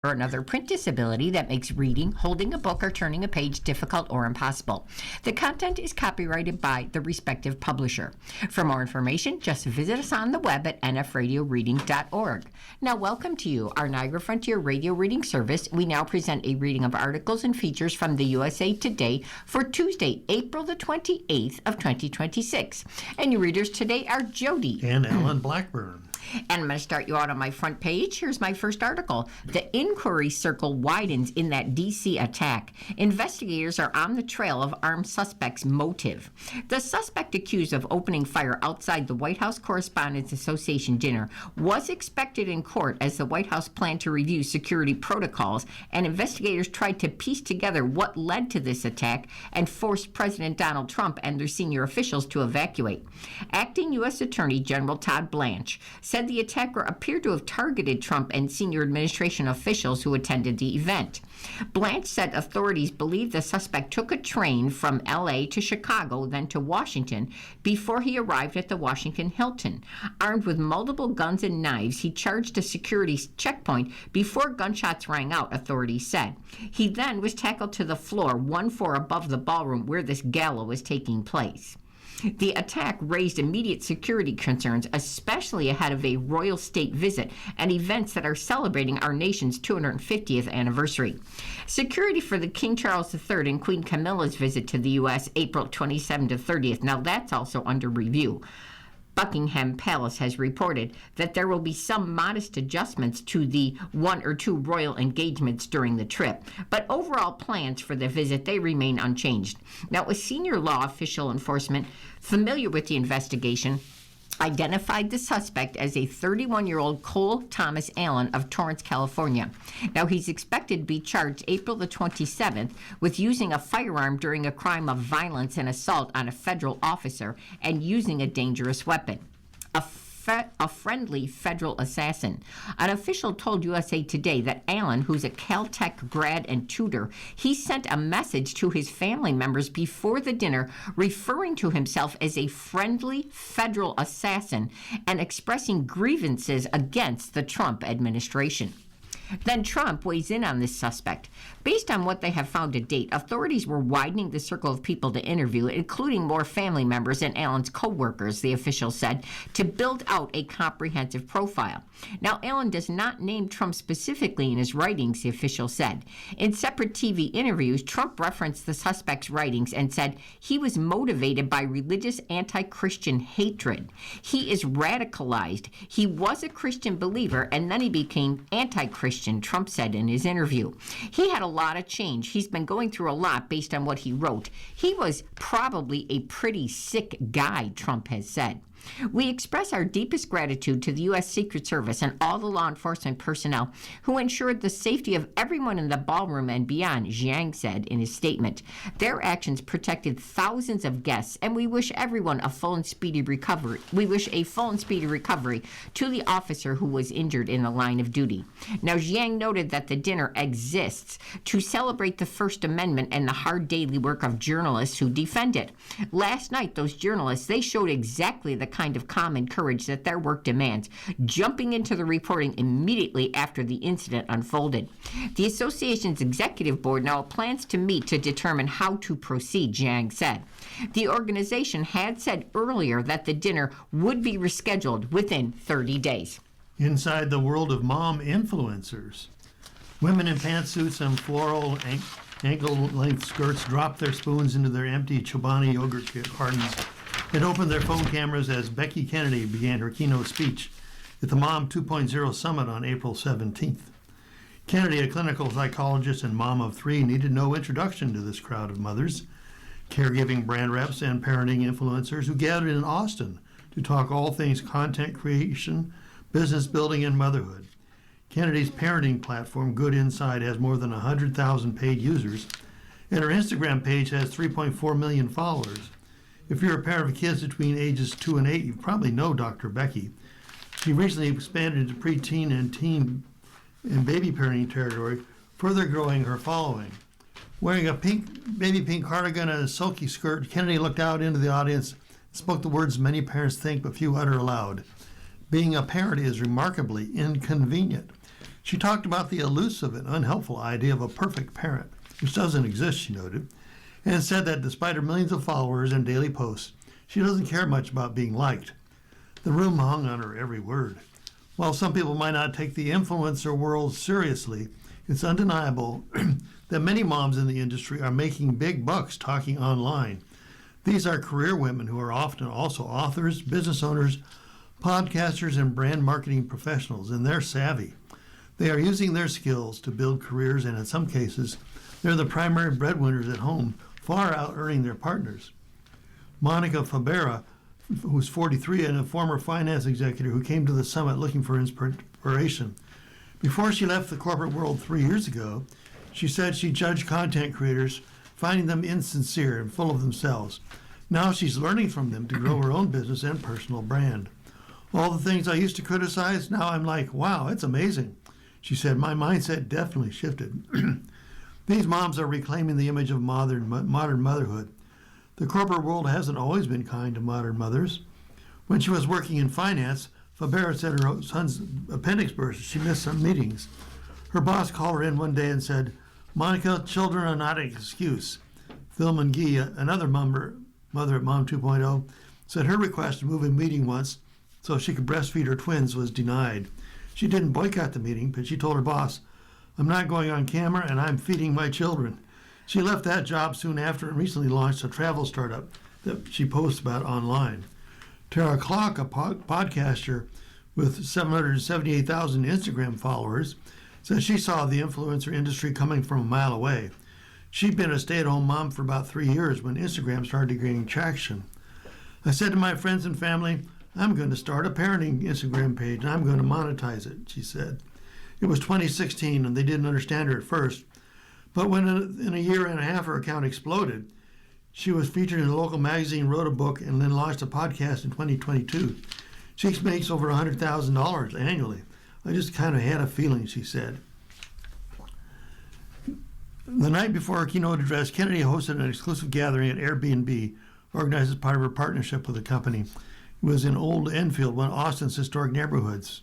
or another print disability that makes reading, holding a book, or turning a page difficult or impossible. The content is copyrighted by the respective publisher. For more information, just visit us on the web at nfradioreading.org. Now, welcome to you, our Niagara Frontier Radio Reading Service. We now present a reading of articles and features from the USA Today for Tuesday, April the 28th of 2026. And your readers today are Jody and Alan Blackburn. And I'm going to start you out on my front page. Here's my first article. The inquiry circle widens in that D.C. attack. Investigators are on the trail of armed suspect's motive. The suspect accused of opening fire outside the White House Correspondents Association dinner was expected in court as the White House planned to review security protocols, and investigators tried to piece together what led to this attack and forced President Donald Trump and their senior officials to evacuate. Acting U.S. Attorney General Todd Blanche said the attacker appeared to have targeted Trump and senior administration officials who attended the event. Blanche said authorities believe the suspect took a train from L.A. to Chicago, then to Washington, before he arrived at the Washington Hilton. Armed with multiple guns and knives, he charged a security checkpoint before gunshots rang out, authorities said. He then was tackled to the floor, 1 floor above the ballroom where this gala was taking place. The attack raised immediate security concerns, especially ahead of a royal state visit and events that are celebrating our nation's 250th anniversary. Security for the King Charles III and Queen Camilla's visit to the U.S. April 27 to 30th. Now that's also under review. Buckingham Palace has reported that there will be some modest adjustments to the 1 or 2 royal engagements during the trip, but overall plans for the visit, they remain unchanged. Now, a senior law official enforcement familiar with the investigation identified the suspect as a 31-year-old Cole Thomas Allen of Torrance, California. Now, he's expected to be charged April the 27th with using a firearm during a crime of violence and assault on a federal officer and using a dangerous weapon. A friendly federal assassin. An official told USA Today that Allen, who's a Caltech grad and tutor, he sent a message to his family members before the dinner referring to himself as a friendly federal assassin and expressing grievances against the Trump administration. Then Trump weighs in on this suspect. Based on what they have found to date, authorities were widening the circle of people to interview, including more family members and Allen's co-workers, the official said, to build out a comprehensive profile. Now, Allen does not name Trump specifically in his writings, the official said. In separate TV interviews, Trump referenced the suspect's writings and said he was motivated by religious anti-Christian hatred. He is radicalized. He was a Christian believer, and then he became anti-Christian, Trump said in his interview. He had a lot of change. He's been going through a lot based on what he wrote. He was probably a pretty sick guy, Trump has said. We express our deepest gratitude to the U.S. Secret Service and all the law enforcement personnel who ensured the safety of everyone in the ballroom and beyond, Jiang said in his statement. Their actions protected thousands of guests, and we wish everyone a full and speedy recovery. We wish a full and speedy recovery to the officer who was injured in the line of duty. Now, Jiang noted that the dinner exists to celebrate the First Amendment and the hard daily work of journalists who defend it. Last night, those journalists, they showed exactly the kind of calm and courage that their work demands, jumping into the reporting immediately after the incident unfolded. The association's executive board now plans to meet to determine how to proceed, Jiang said. The organization had said earlier that the dinner would be rescheduled within 30 days. Inside the world of mom influencers, women in pantsuits and floral ankle-length skirts dropped their spoons into their empty Chobani yogurt cartons and opened their phone cameras as Becky Kennedy began her keynote speech at the Mom 2.0 Summit on April 17th. Kennedy, a clinical psychologist and mom of 3, needed no introduction to this crowd of mothers, caregiving brand reps, and parenting influencers who gathered in Austin to talk all things content creation, business building, and motherhood. Kennedy's parenting platform, Good Inside, has more than 100,000 paid users, and her Instagram page has 3.4 million followers. If you're a parent of kids between ages 2 and 8, you probably know Dr. Becky. She recently expanded into preteen and teen and baby parenting territory, further growing her following. Wearing a baby pink cardigan and a silky skirt, Kennedy looked out into the audience and spoke the words many parents think but few utter aloud. Being a parent is remarkably inconvenient. She talked about the elusive and unhelpful idea of a perfect parent, which doesn't exist, she noted, and said that despite her millions of followers and daily posts, she doesn't care much about being liked. The room hung on her every word. While some people might not take the influencer world seriously, it's undeniable that many moms in the industry are making big bucks talking online. These are career women who are often also authors, business owners, podcasters, and brand marketing professionals, and they're savvy. They are using their skills to build careers, and in some cases, they're the primary breadwinners at home, far out earning their partners. Monica Fabera, who's 43 and a former finance executive who came to the summit looking for inspiration. Before she left the corporate world 3 years ago, she said she judged content creators, finding them insincere and full of themselves. Now she's learning from them to grow her own business and personal brand. All the things I used to criticize, now I'm like, wow, it's amazing. She said, my mindset definitely shifted. These moms are reclaiming the image of modern motherhood. The corporate world hasn't always been kind to modern mothers. When she was working in finance, Fabera said her son's appendix burst. She missed some meetings. Her boss called her in one day and said, Monica, children are not an excuse. Phil McGee, another mother at Mom 2.0, said her request to move a meeting once so she could breastfeed her twins was denied. She didn't boycott the meeting, but she told her boss, I'm not going on camera and I'm feeding my children. She left that job soon after and recently launched a travel startup that she posts about online. Tara Clark, a podcaster with 778,000 Instagram followers, says she saw the influencer industry coming from a mile away. She'd been a stay-at-home mom for about 3 years when Instagram started gaining traction. I said to my friends and family, I'm going to start a parenting Instagram page and I'm going to monetize it, she said. It was 2016 and they didn't understand her at first. But when in a year and a half her account exploded, she was featured in a local magazine, wrote a book, and then launched a podcast in 2022. She makes over $100,000 annually. I just kind of had a feeling, she said. The night before her keynote address, Kennedy hosted an exclusive gathering at Airbnb, organized as part of her partnership with the company. It was in Old Enfield, one of Austin's historic neighborhoods.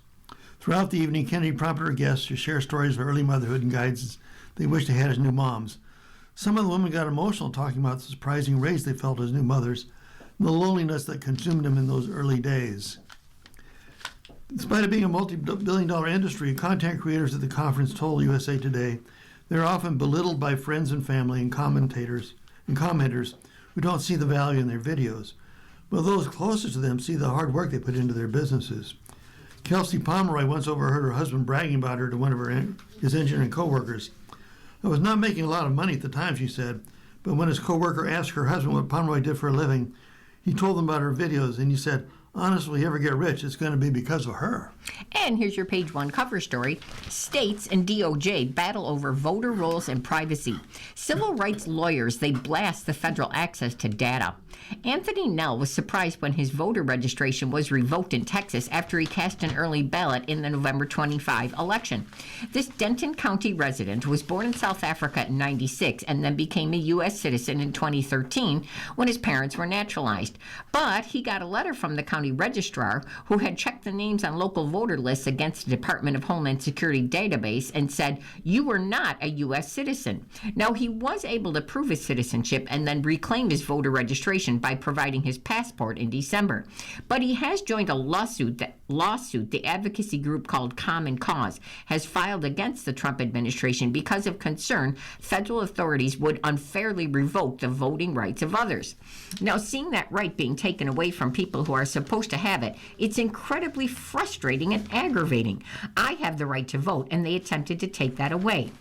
Throughout the evening, Kennedy prompted her guests to share stories of early motherhood and guidance they wished they had as new moms. Some of the women got emotional talking about the surprising raise they felt as new mothers and the loneliness that consumed them in those early days. In spite of being a multi-billion-dollar industry, content creators at the conference told USA Today they're often belittled by friends and family and commenters who don't see the value in their videos. But those closest to them see the hard work they put into their businesses. Kelsey Pomeroy once overheard her husband bragging about her to one of his engineering coworkers. I was not making a lot of money at the time, she said, but when his coworker asked her husband what Pomeroy did for a living, he told them about her videos, and he said, honestly, if you ever get rich, it's going to be because of her. And here's your page one cover story. States and DOJ battle over voter rolls and privacy. Civil rights lawyers, they blast the federal access to data. Anthony Nell was surprised when his voter registration was revoked in Texas after he cast an early ballot in the November 25 election. This Denton County resident was born in South Africa in 96 and then became a U.S. citizen in 2013 when his parents were naturalized. But he got a letter from the county registrar who had checked the names on local voter lists against the Department of Homeland Security database and said, you were not a U.S. citizen. Now, he was able to prove his citizenship and then reclaim his voter registration by providing his passport in December. But he has joined a lawsuit the advocacy group called Common Cause has filed against the Trump administration because of concern federal authorities would unfairly revoke the voting rights of others. Now, seeing that right being taken away from people who are supposed to have it, it's incredibly frustrating and aggravating. I have the right to vote, and they attempted to take that away.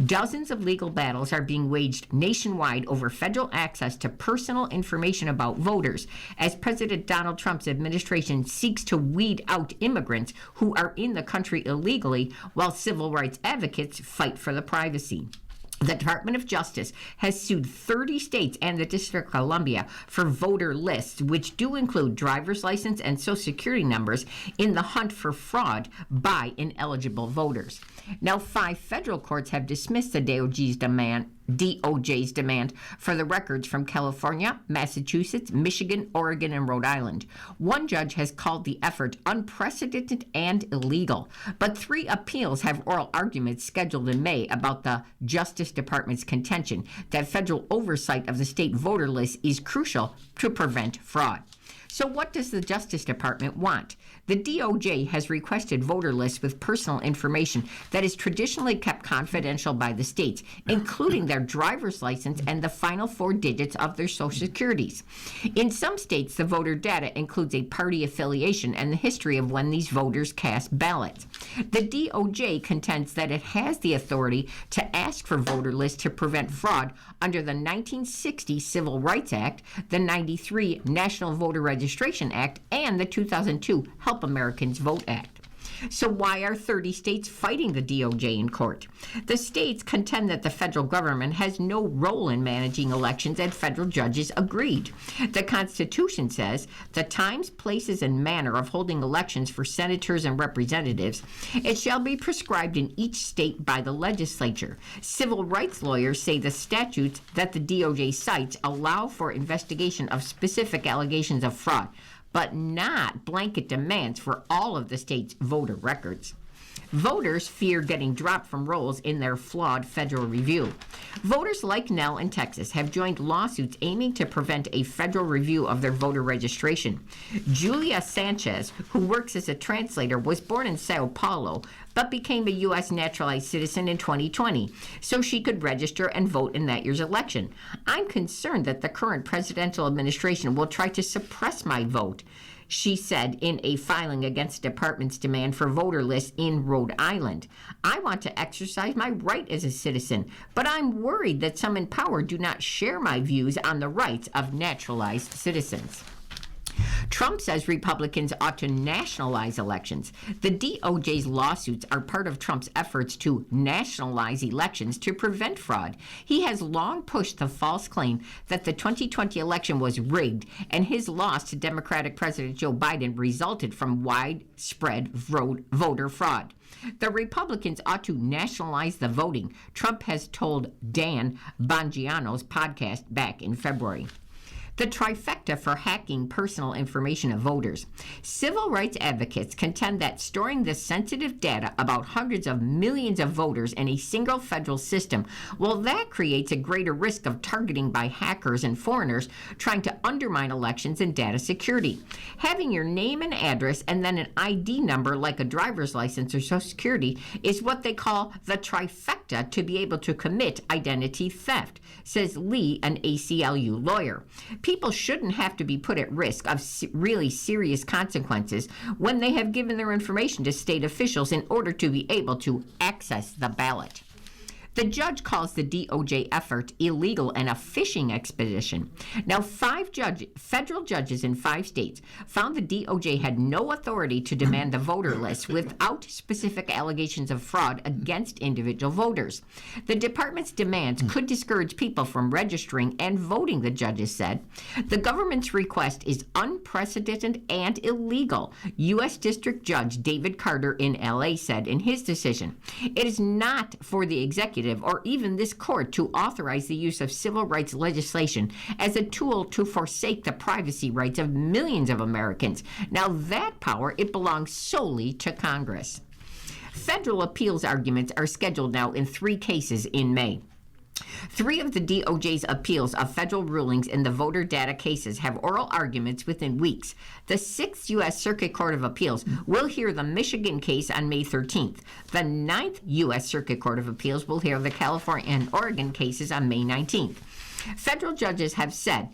Dozens of legal battles are being waged nationwide over federal access to personal information about voters as President Donald Trump's administration seeks to weed out immigrants who are in the country illegally while civil rights advocates fight for the privacy. The Department of Justice has sued 30 states and the District of Columbia for voter lists, which do include driver's license and social security numbers in the hunt for fraud by ineligible voters. Now, 5 federal courts have dismissed the DOJ's DOJ's demand for the records from California, Massachusetts, Michigan, Oregon, and Rhode Island. One judge has called the effort unprecedented and illegal, but 3 appeals have oral arguments scheduled in May about the Justice Department's contention that federal oversight of the state voter list is crucial to prevent fraud. So what does the Justice Department want? The DOJ has requested voter lists with personal information that is traditionally kept confidential by the states, including their driver's license and the final 4 digits of their social securities. In some states, the voter data includes a party affiliation and the history of when these voters cast ballots. The DOJ contends that it has the authority to ask for voter lists to prevent fraud under the 1960 Civil Rights Act, the 93 National Voter Registration Act, and the 2002 Help Americans Vote Act. So why are 30 states fighting the DOJ in court? The states contend that the federal government has no role in managing elections, and federal judges agreed. The Constitution says the times, places, and manner of holding elections for senators and representatives, it shall be prescribed in each state by the legislature. Civil rights lawyers say the statutes that the DOJ cites allow for investigation of specific allegations of fraud, but not blanket demands for all of the state's voter records. Voters fear getting dropped from rolls in their flawed federal review. Voters like Nell in Texas have joined lawsuits aiming to prevent a federal review of their voter registration. Julia Sanchez, who works as a translator, was born in Sao Paulo, but became a U.S. naturalized citizen in 2020, so she could register and vote in that year's election. I'm concerned that the current presidential administration will try to suppress my vote, she said in a filing against the department's demand for voter lists in Rhode Island. I want to exercise my right as a citizen, but I'm worried that some in power do not share my views on the rights of naturalized citizens. Trump says Republicans ought to nationalize elections. The DOJ's lawsuits are part of Trump's efforts to nationalize elections to prevent fraud. He has long pushed the false claim that the 2020 election was rigged, and his loss to Democratic President Joe Biden resulted from widespread voter fraud. The Republicans ought to nationalize the voting, Trump has told Dan Bongino's podcast back in February. The trifecta for hacking personal information of voters. Civil rights advocates contend that storing this sensitive data about hundreds of millions of voters in a single federal system, well, that creates a greater risk of targeting by hackers and foreigners trying to undermine elections and data security. Having your name and address and then an ID number like a driver's license or social security is what they call the trifecta to be able to commit identity theft, says Lee, an ACLU lawyer. People shouldn't have to be put at risk of really serious consequences when they have given their information to state officials in order to be able to access the ballot. The judge calls the DOJ effort illegal and a fishing expedition. Now, 5 federal judges in 5 states found the DOJ had no authority to demand the voter list without specific allegations of fraud against individual voters. The department's demands could discourage people from registering and voting, the judges said. The government's request is unprecedented and illegal, U.S. District Judge David Carter in L.A. said in his decision. It is not for the executive or even this court to authorize the use of civil rights legislation as a tool to forsake the privacy rights of millions of Americans. Now that power, it belongs solely to Congress. Federal appeals arguments are scheduled now in 3 cases in May. 3 of the DOJ's appeals of federal rulings in the voter data cases have oral arguments within weeks. The 6th U.S. Circuit Court of Appeals will hear the Michigan case on May 13th. The 9th U.S. Circuit Court of Appeals will hear the California and Oregon cases on May 19th. Federal judges have said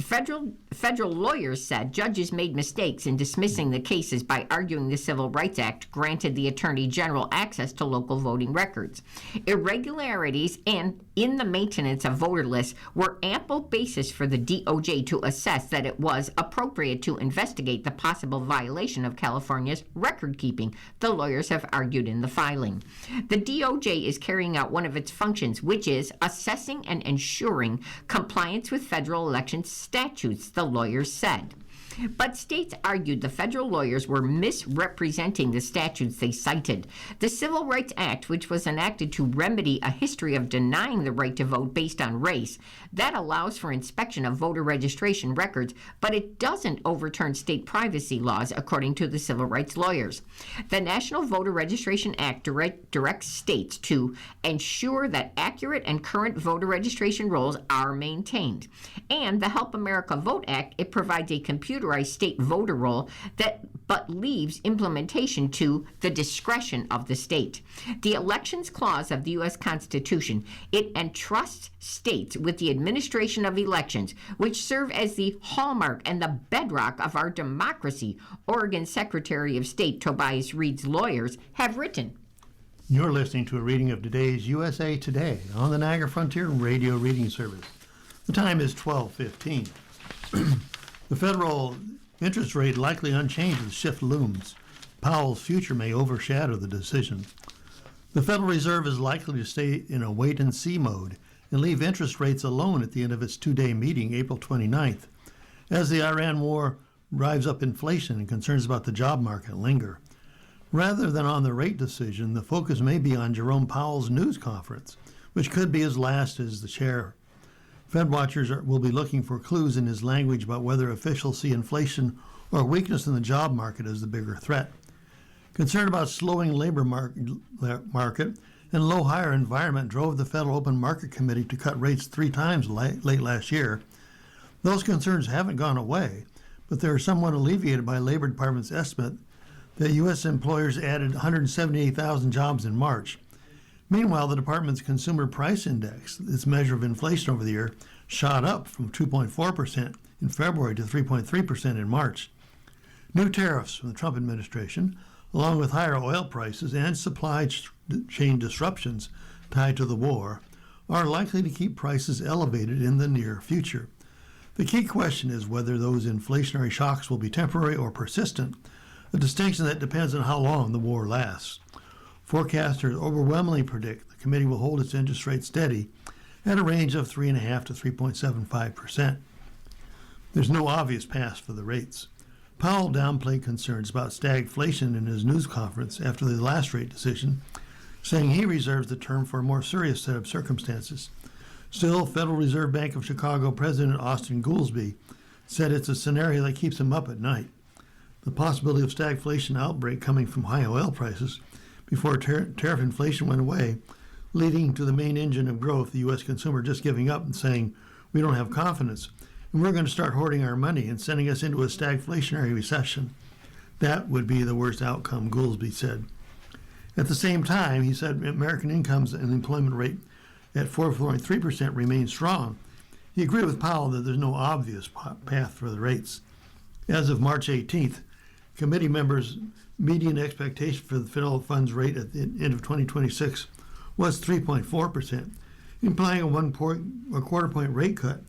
Federal lawyers said judges made mistakes in dismissing the cases by arguing the Civil Rights Act granted the Attorney General access to local voting records. Irregularities in the maintenance of voter lists were ample basis for the DOJ to assess that it was appropriate to investigate the possible violation of California's record keeping, the lawyers have argued in the filing. The DOJ is carrying out one of its functions, which is assessing and ensuring compliance with federal election statutes, the lawyers said. But states argued the federal lawyers were misrepresenting the statutes they cited. The Civil Rights Act, which was enacted to remedy a history of denying the right to vote based on race, that allows for inspection of voter registration records, but it doesn't overturn state privacy laws, according to the civil rights lawyers. The National Voter Registration Act directs states to ensure that accurate and current voter registration rolls are maintained. And the Help America Vote Act, it provides a computerized state voter roll that but leaves implementation to the discretion of the state. The Elections Clause of the U.S. Constitution, it entrusts states with the administration of elections, which serve as the hallmark and the bedrock of our democracy, Oregon Secretary of State Tobias Reed's lawyers have written. You're listening to a reading of today's USA Today on the Niagara Frontier Radio Reading Service. The time is 12:15. The federal interest rate likely unchanged as shift looms. Powell's future may overshadow the decision. The Federal Reserve is likely to stay in a wait-and-see mode and leave interest rates alone at the end of its two-day meeting, April 29th, as the Iran war drives up inflation and concerns about the job market linger. Rather than on the rate decision, the focus may be on Jerome Powell's news conference, which could be his last as the chair. Fed watchers will be looking for clues in his language about whether officials see inflation or weakness in the job market as the bigger threat. Concern about slowing labor market and low hire environment drove the Federal Open Market Committee to cut rates 3 times late last year. Those concerns haven't gone away, but they are somewhat alleviated by Labor Department's estimate that U.S. employers added 178,000 jobs in March. Meanwhile, the department's Consumer Price Index, its measure of inflation over the year, shot up from 2.4% in February to 3.3% in March. New tariffs from the Trump administration, along with higher oil prices and supply chain disruptions tied to the war, are likely to keep prices elevated in the near future. The key question is whether those inflationary shocks will be temporary or persistent, a distinction that depends on how long the war lasts. Forecasters overwhelmingly predict the committee will hold its interest rate steady at a range of 3.5% to 3.75%. There's no obvious path for the rates. Powell downplayed concerns about stagflation in his news conference after the last rate decision, saying he reserves the term for a more serious set of circumstances. Still, Federal Reserve Bank of Chicago President Austin Goolsbee said it's a scenario that keeps him up at night. The possibility of stagflation outbreak coming from high oil prices before tariff inflation went away, leading to the main engine of growth, the U.S. consumer, just giving up and saying, we don't have confidence, and we're going to start hoarding our money and sending us into a stagflationary recession. That would be the worst outcome, Goolsbee said. At the same time, he said American incomes and employment rate at 4.3% remain strong. He agreed with Powell that there's no obvious path for the rates. As of March 18th, committee members' median expectation for the federal funds rate at the end of 2026 was 3.4%, implying a quarter point rate cut,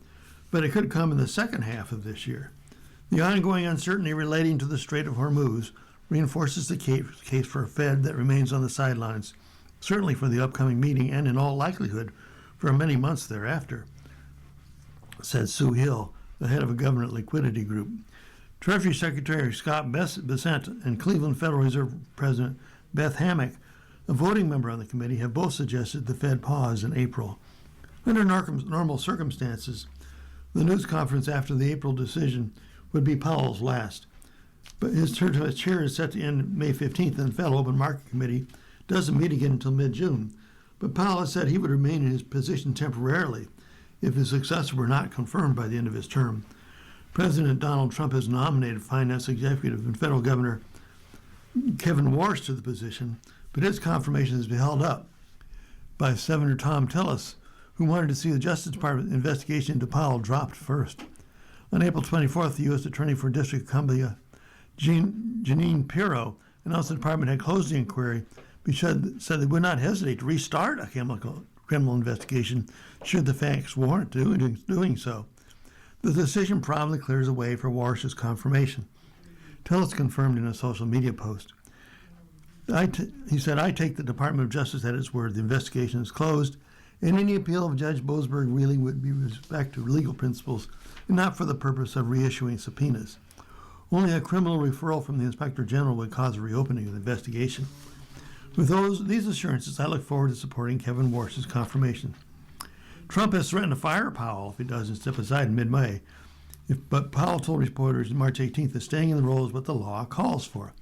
but it could come in the second half of this year. The ongoing uncertainty relating to the Strait of Hormuz reinforces the case for a Fed that remains on the sidelines, certainly for the upcoming meeting and in all likelihood for many months thereafter, said Sue Hill, the head of a government liquidity group. Treasury Secretary Scott Bessent and Cleveland Federal Reserve President Beth Hammack, a voting member on the committee, have both suggested the Fed pause in April. Under normal circumstances, the news conference after the April decision would be Powell's last. But his term as chair is set to end May 15th, and the Federal Open Market Committee doesn't meet again until mid-June. But Powell has said he would remain in his position temporarily if his successor were not confirmed by the end of his term. President Donald Trump has nominated Finance Executive and Federal Governor Kevin Warsh to the position, but his confirmation has been held up by Senator Thom Tillis, who wanted to see the Justice Department investigation into Powell dropped first. On April 24th, the U.S. Attorney for District of Columbia, Jeanine Pirro, announced the department had closed the inquiry, but said they would not hesitate to restart a criminal investigation should the facts warrant doing so. The decision probably clears the way for Warsh's confirmation. Tillis confirmed in a social media post. He said, I take the Department of Justice at its word. The investigation is closed, and any appeal of Judge Boasberg really would be with respect to legal principles and not for the purpose of reissuing subpoenas. Only a criminal referral from the Inspector General would cause a reopening of the investigation. With these assurances, I look forward to supporting Kevin Warsh's confirmation. Trump has threatened to fire Powell if he doesn't step aside in mid-May. But Powell told reporters on March 18th that staying in the role is what the law calls for,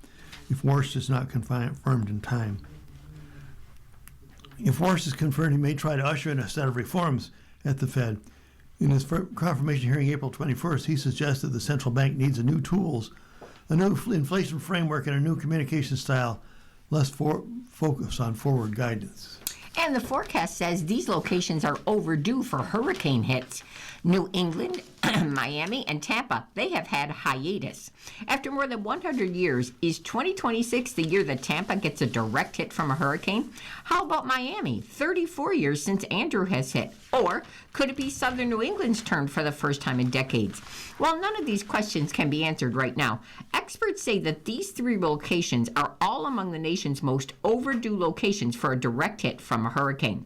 if Warsh is not confirmed in time. If Warsh is confirmed, he may try to usher in a set of reforms at the Fed. In his confirmation hearing April 21st, he suggested the central bank needs a new tools, a new inflation framework, and a new communication style, less focus on forward guidance. And the forecast says these locations are overdue for hurricane hits. New England, Miami, and Tampa, they have had hiatus. After more than 100 years, is 2026 the year that Tampa gets a direct hit from a hurricane? How about Miami? 34 years since Andrew has hit. Or could it be southern New England's turn for the first time in decades? Well, none of these questions can be answered right now. Experts say that these three locations are all among the nation's most overdue locations for a direct hit from a hurricane.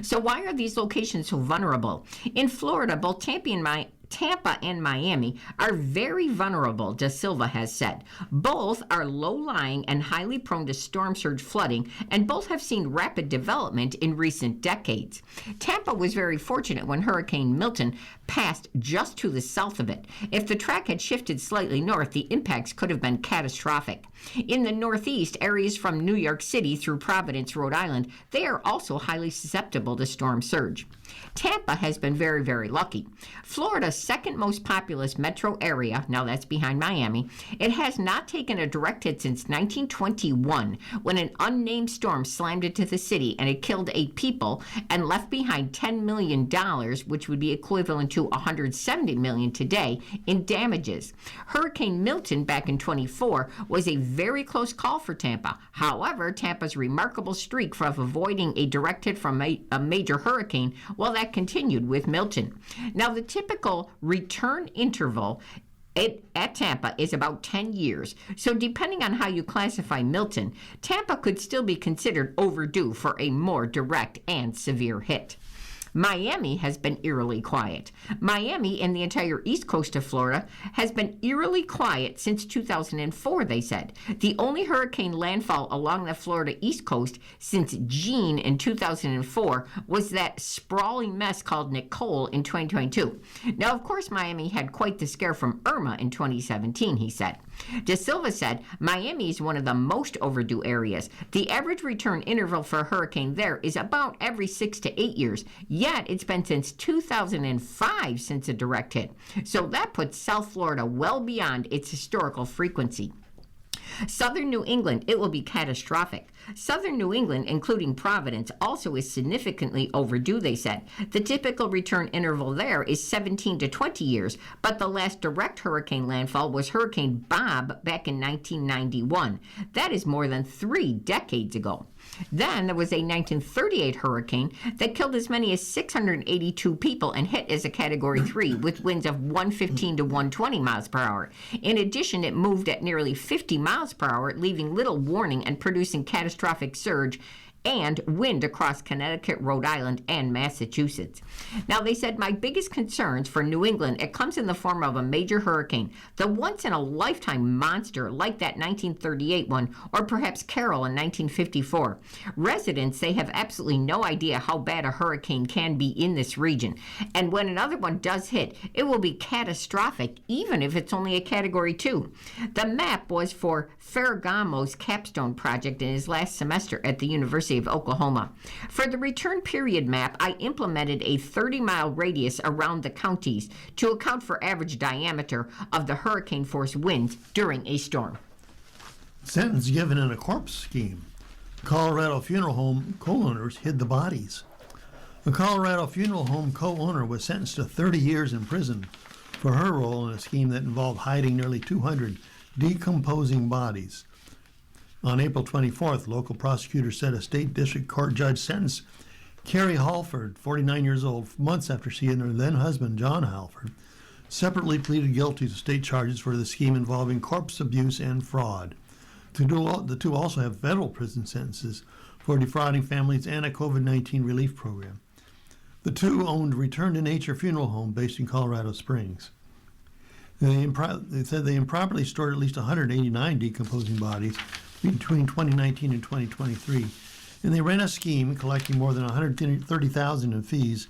So why are these locations so vulnerable? In Florida, both Tampa and Miami are very vulnerable, De Silva has said. Both are low-lying and highly prone to storm surge flooding, and both have seen rapid development in recent decades. Tampa was very fortunate when Hurricane Milton passed just to the south of it. If the track had shifted slightly north, the impacts could have been catastrophic. In the Northeast, areas from New York City through Providence, Rhode Island, they are also highly susceptible to storm surge. Tampa has been very, very lucky. Florida's second most populous metro area, now that's behind Miami, it has not taken a direct hit since 1921 when an unnamed storm slammed into the city and it killed 8 people and left behind $10 million, which would be equivalent to $170 million today, in damages. Hurricane Milton back in 24 was a very close call for Tampa. However, Tampa's remarkable streak of avoiding a direct hit from a major hurricane, well, that continued with Milton. Now, the typical return interval at Tampa is about 10 years. So depending on how you classify Milton, Tampa could still be considered overdue for a more direct and severe hit. Miami has been eerily quiet. Miami and the entire east coast of Florida has been eerily quiet since 2004, they said. The only hurricane landfall along the Florida east coast since Jeanne in 2004 was that sprawling mess called Nicole in 2022. Now, of course, Miami had quite the scare from Irma in 2017, he said. De Silva said Miami is one of the most overdue areas. The average return interval for a hurricane there is about every 6 to 8 years. Yet it's been since 2005 since a direct hit. So that puts South Florida well beyond its historical frequency. Southern New England, it will be catastrophic. Southern New England, including Providence, also is significantly overdue, they said. The typical return interval there is 17 to 20 years, but the last direct hurricane landfall was Hurricane Bob back in 1991. That is more than 3 decades ago. Then there was a 1938 hurricane that killed as many as 682 people and hit as a Category 3 with winds of 115 to 120 miles per hour. In addition, it moved at nearly 50 miles per hour, leaving little warning and producing catastrophic surge and wind across Connecticut, Rhode Island, and Massachusetts. Now, they said, my biggest concerns for New England, it comes in the form of a major hurricane, the once-in-a-lifetime monster like that 1938 one, or perhaps Carol in 1954. Residents, they have absolutely no idea how bad a hurricane can be in this region. And when another one does hit, it will be catastrophic, even if it's only a Category 2. The map was for Ferragamo's capstone project in his last semester at the University of Oklahoma. For the return period map, I implemented a 30-mile radius around the counties to account for average diameter of the hurricane force winds during a storm. Sentence given in a corpse scheme. Colorado funeral home co-owners hid the bodies. A Colorado funeral home co-owner was sentenced to 30 years in prison for her role in a scheme that involved hiding nearly 200 decomposing bodies. On April 24th, local prosecutors said a state district court judge sentenced Carrie Halford, 49 years old, months after she and her then-husband, John Halford, separately pleaded guilty to state charges for the scheme involving corpse abuse and fraud. The two also have federal prison sentences for defrauding families and a COVID-19 relief program. The two owned Return to Nature Funeral Home based in Colorado Springs. They said they improperly stored at least 189 decomposing bodies between 2019 and 2023. And they ran a scheme collecting more than $130,000 in fees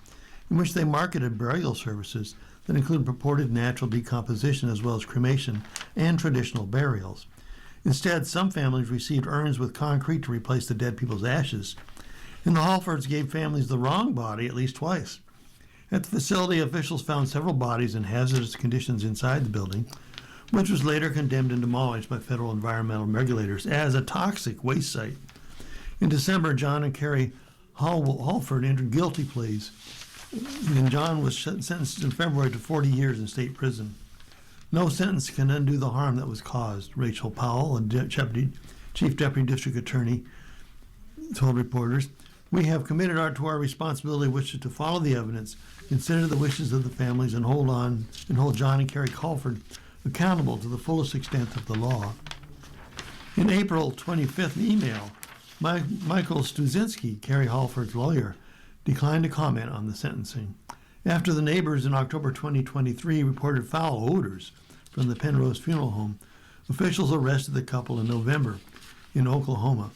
in which they marketed burial services that include purported natural decomposition as well as cremation and traditional burials. Instead, some families received urns with concrete to replace the dead people's ashes, and the Halfords gave families the wrong body at least twice. At the facility, officials found several bodies in hazardous conditions inside the building, which was later condemned and demolished by federal environmental regulators as a toxic waste site. In December, John and Carrie Halford entered guilty pleas, and John was sentenced in February to 40 years in state prison. No sentence can undo the harm that was caused, Rachel Powell, a Chief Deputy District Attorney, told reporters. We have committed to our responsibility, which is to follow the evidence, consider the wishes of the families, and hold John and Carrie Halford accountable to the fullest extent of the law. In April 25th email, Michael Stuzinski, Carrie Halford's lawyer, declined to comment on the sentencing. After the neighbors in October 2023 reported foul odors from the Penrose Funeral Home, officials arrested the couple in November in Oklahoma.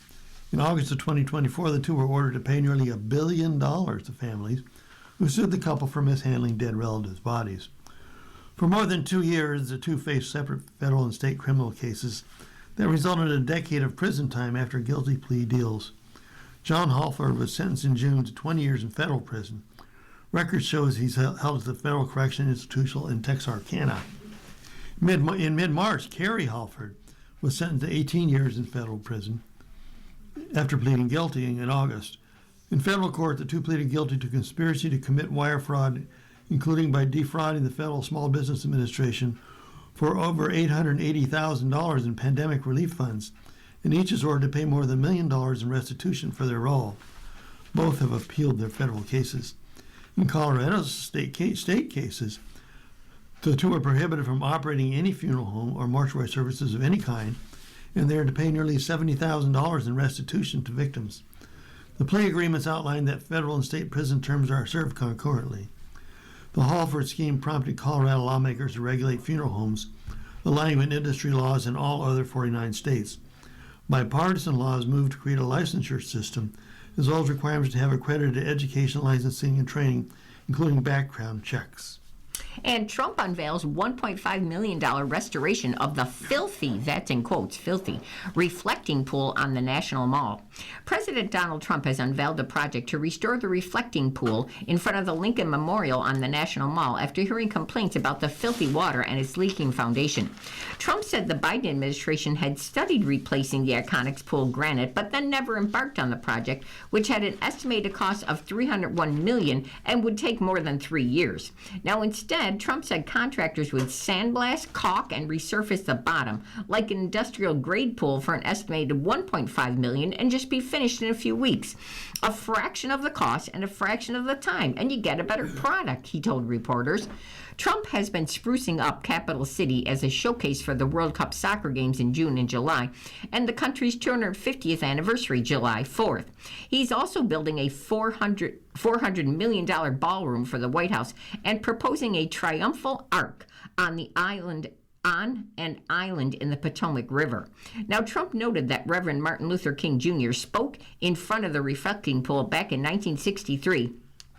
In August of 2024, the two were ordered to pay nearly $1 billion to families who sued the couple for mishandling dead relatives' bodies. For more than 2 years, the two faced separate federal and state criminal cases that resulted in a decade of prison time after guilty plea deals. John Halford was sentenced in June to 20 years in federal prison. Record shows he's held at the Federal Correction Institution in Texarkana. In mid-March, Carrie Halford was sentenced to 18 years in federal prison after pleading guilty in August. In federal court, the two pleaded guilty to conspiracy to commit wire fraud, including by defrauding the Federal Small Business Administration for over $880,000 in pandemic relief funds, and each is ordered to pay more than $1 million in restitution for their role. Both have appealed their federal cases. In Colorado's state cases, the two are prohibited from operating any funeral home or mortuary services of any kind, and they are to pay nearly $70,000 in restitution to victims. The plea agreements outline that federal and state prison terms are served concurrently. The Halford scheme prompted Colorado lawmakers to regulate funeral homes, aligning with industry laws in all other 49 states. Bipartisan laws moved to create a licensure system, as well as requirements to have accredited education, licensing, and training, including background checks. And Trump unveils $1.5 million restoration of the filthy, that's in quotes, filthy, reflecting pool on the National Mall. President Donald Trump has unveiled a project to restore the reflecting pool in front of the Lincoln Memorial on the National Mall after hearing complaints about the filthy water and its leaking foundation. Trump said the Biden administration had studied replacing the iconic pool granite, but then never embarked on the project, which had an estimated cost of $301 million and would take more than 3 years. Now, instead, Trump said contractors would sandblast, caulk, and resurface the bottom like an industrial-grade pool for an estimated $1.5 million and just be finished in a few weeks. A fraction of the cost and a fraction of the time, and you get a better product, he told reporters. Trump has been sprucing up Capital City as a showcase for the World Cup soccer games in June and July, and the country's 250th anniversary, July 4th. He's also building a $400 million ballroom for the White House and proposing a triumphal arch on an island in the Potomac River. Now, Trump noted that Reverend Martin Luther King Jr. spoke in front of the reflecting pool back in 1963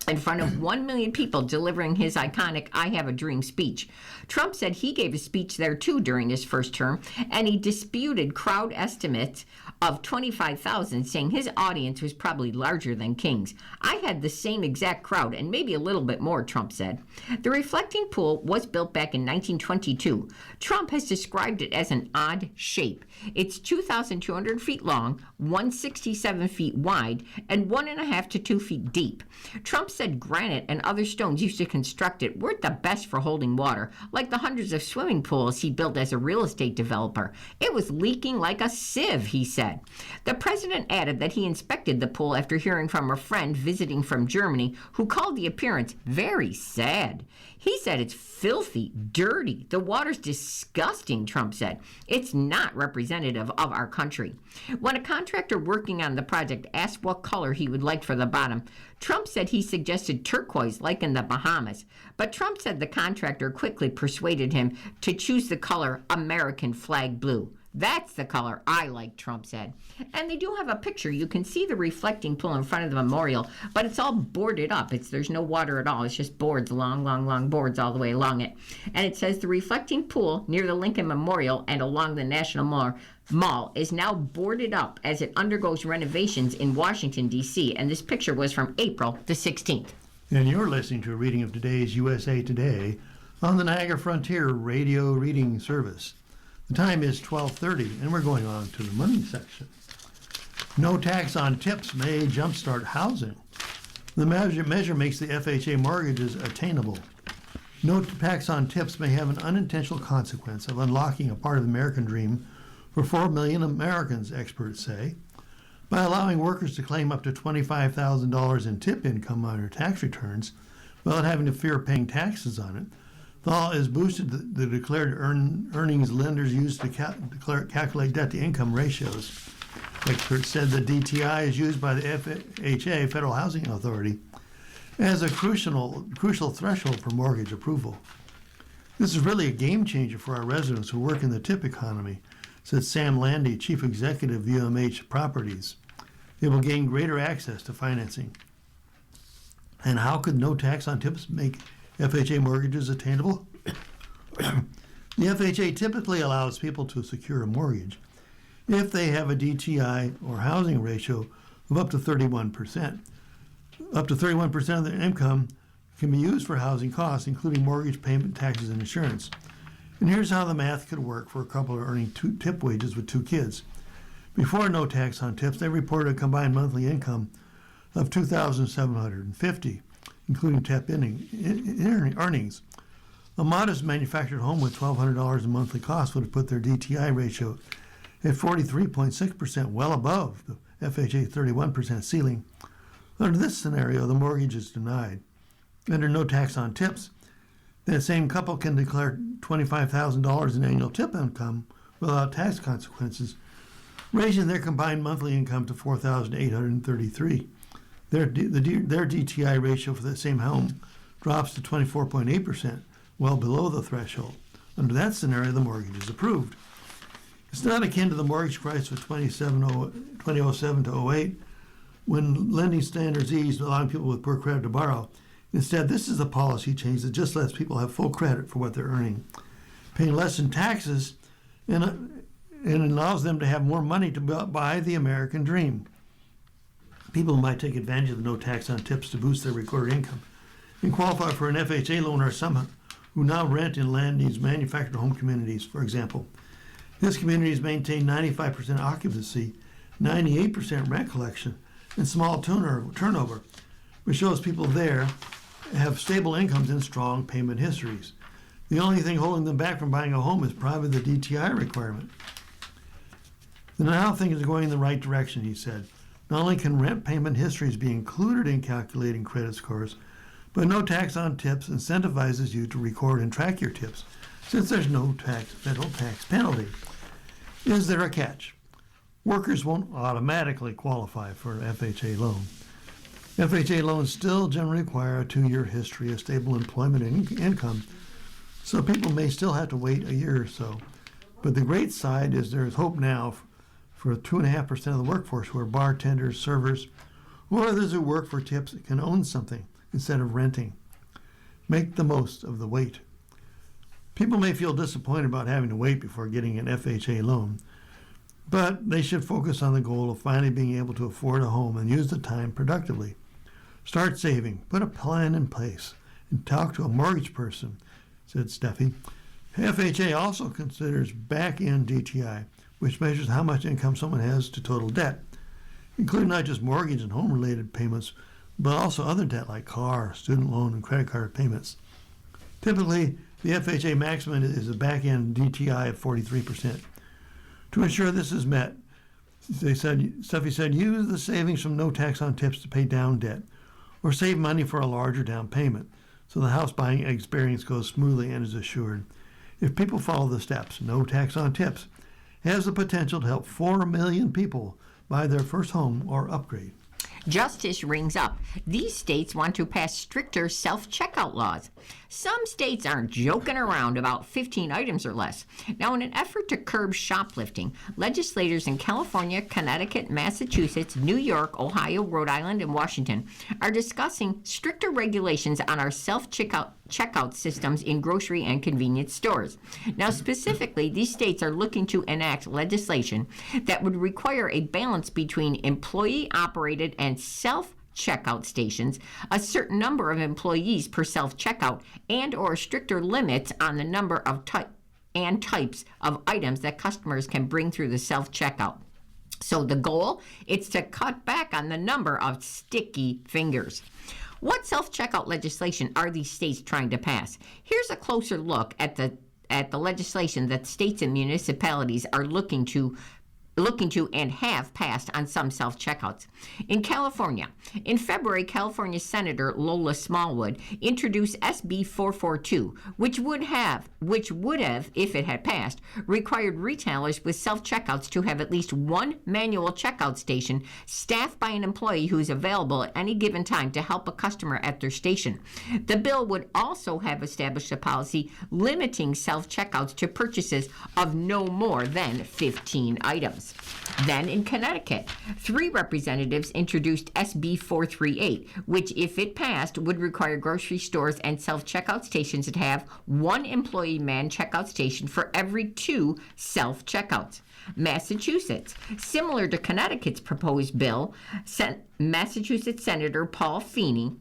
in front of 1 million people delivering his iconic I Have a Dream speech. Trump said he gave a speech there too during his first term, and he disputed crowd estimates of 25,000, saying his audience was probably larger than King's. I had the same exact crowd and maybe a little bit more, Trump said. The reflecting pool was built back in 1922. Trump has described it as an odd shape. It's 2,200 feet long, 167 feet wide, and 1.5 to 2 feet deep. Trump said granite and other stones used to construct it weren't the best for holding water, like the hundreds of swimming pools he built as a real estate developer. It was leaking like a sieve, he said. The president added that he inspected the pool after hearing from a friend visiting from Germany who called the appearance very sad. He said it's filthy, dirty. The water's disgusting, Trump said. It's not representative of our country. When a contractor working on the project asked what color he would like for the bottom, Trump said he suggested suggested turquoise, like in the Bahamas. But Trump said the contractor quickly persuaded him to choose the color American flag blue. That's the color I like, Trump said. And they do have a picture. You can see the reflecting pool in front of the memorial, but it's all boarded up. There's no water at all. It's just boards, long boards all the way along it. And it says the reflecting pool near the Lincoln Memorial and along the National Mall is now boarded up as it undergoes renovations in Washington, D.C. And this picture was from April the 16th. And you're listening to a reading of today's USA Today on the Niagara Frontier Radio Reading Service. The time is 12:30, and we're going on to the money section. No tax on tips may jumpstart housing. The measure makes the FHA mortgages attainable. No tax on tips may have an unintentional consequence of unlocking a part of the American dream for 4 million Americans, experts say. By allowing workers to claim up to $25,000 in tip income on their tax returns without having to fear paying taxes on it, the law has boosted the declared earnings lenders use to calculate debt-to-income ratios. Experts said the DTI is used by the FHA, Federal Housing Authority, as a crucial threshold for mortgage approval. This is really a game changer for our residents who work in the tip economy, said Sam Landy, Chief Executive of UMH Properties. They will gain greater access to financing. And how could no tax on tips make FHA mortgages attainable? The FHA typically allows people to secure a mortgage if they have a DTI or housing ratio of up to 31%. Up to 31% of their income can be used for housing costs, including mortgage payment, taxes, and insurance. And here's how the math could work for a couple earning tip wages with 2 kids. Before no tax on tips, they reported a combined monthly income of $2,750, including tip earnings. A modest manufactured home with $1,200 in monthly costs would have put their DTI ratio at 43.6%, well above the FHA 31% ceiling. Under this scenario, the mortgage is denied. Under no tax on tips, that same couple can declare $25,000 in annual tip income without tax consequences, raising their combined monthly income to $4,833. Their DTI ratio for that same home drops to 24.8%, well below the threshold. Under that scenario, the mortgage is approved. It's not akin to the mortgage crisis of 2007 to 08, when lending standards eased, allowing people with poor credit to borrow. Instead, this is a policy change that just lets people have full credit for what they're earning, paying less in taxes, and allows them to have more money to buy the American dream. People might take advantage of the no tax on tips to boost their recorded income and qualify for an FHA loan are some who now rent in Landy's manufactured home communities, for example. This communities maintain 95% occupancy, 98% rent collection, and small turnover, which shows people there have stable incomes and strong payment histories. The only thing holding them back from buying a home is probably the DTI requirement. Now things are going in the right direction, he said. Not only can rent payment histories be included in calculating credit scores, but no tax on tips incentivizes you to record and track your tips, since there's no federal tax penalty. Is there a catch? Workers won't automatically qualify for an FHA loan. FHA loans still generally require a 2-year history of stable employment and income, so people may still have to wait a year or so. But the great side is there is hope now for 2.5% of the workforce who are bartenders, servers, or others who work for tips that can own something instead of renting. Make the most of the wait. People may feel disappointed about having to wait before getting an FHA loan, but they should focus on the goal of finally being able to afford a home and use the time productively. Start saving, put a plan in place, and talk to a mortgage person, said Steffi. FHA also considers back-end DTI, which measures how much income someone has to total debt, including not just mortgage and home-related payments, but also other debt like car, student loan, and credit card payments. Typically, the FHA maximum is a back-end DTI of 43%. To ensure this is met, Steffi said, use the savings from no tax on tips to pay down debt, or save money for a larger down payment, so the house buying experience goes smoothly and is assured. If people follow the steps, no tax on tips has the potential to help 4 million people buy their first home or upgrade. Justice rings up. These states want to pass stricter self-checkout laws. Some states aren't joking around about 15 items or less. Now, in an effort to curb shoplifting, legislators in California, Connecticut, Massachusetts, New York, Ohio, Rhode Island, and Washington are discussing stricter regulations on our self-checkout systems in grocery and convenience stores. Now, specifically, these states are looking to enact legislation that would require a balance between employee-operated and self-checkout stations, a certain number of employees per self-checkout, and or stricter limits on the number of types of items that customers can bring through the self-checkout. So the goal is to cut back on the number of sticky fingers. What self-checkout legislation are these states trying to pass? Here's a closer look at the legislation that states and municipalities are looking to and have passed on some self-checkouts. In California, in February, California Senator Lola Smallwood introduced SB 442, which would have, if it had passed, required retailers with self-checkouts to have at least one manual checkout station staffed by an employee who is available at any given time to help a customer at their station. The bill would also have established a policy limiting self-checkouts to purchases of no more than 15 items. Then in Connecticut, 3 representatives introduced SB 438, which, if it passed, would require grocery stores and self-checkout stations to have 1 employee manned checkout station for every 2 self-checkouts. Massachusetts, similar to Connecticut's proposed bill, Massachusetts Senator Paul Feeney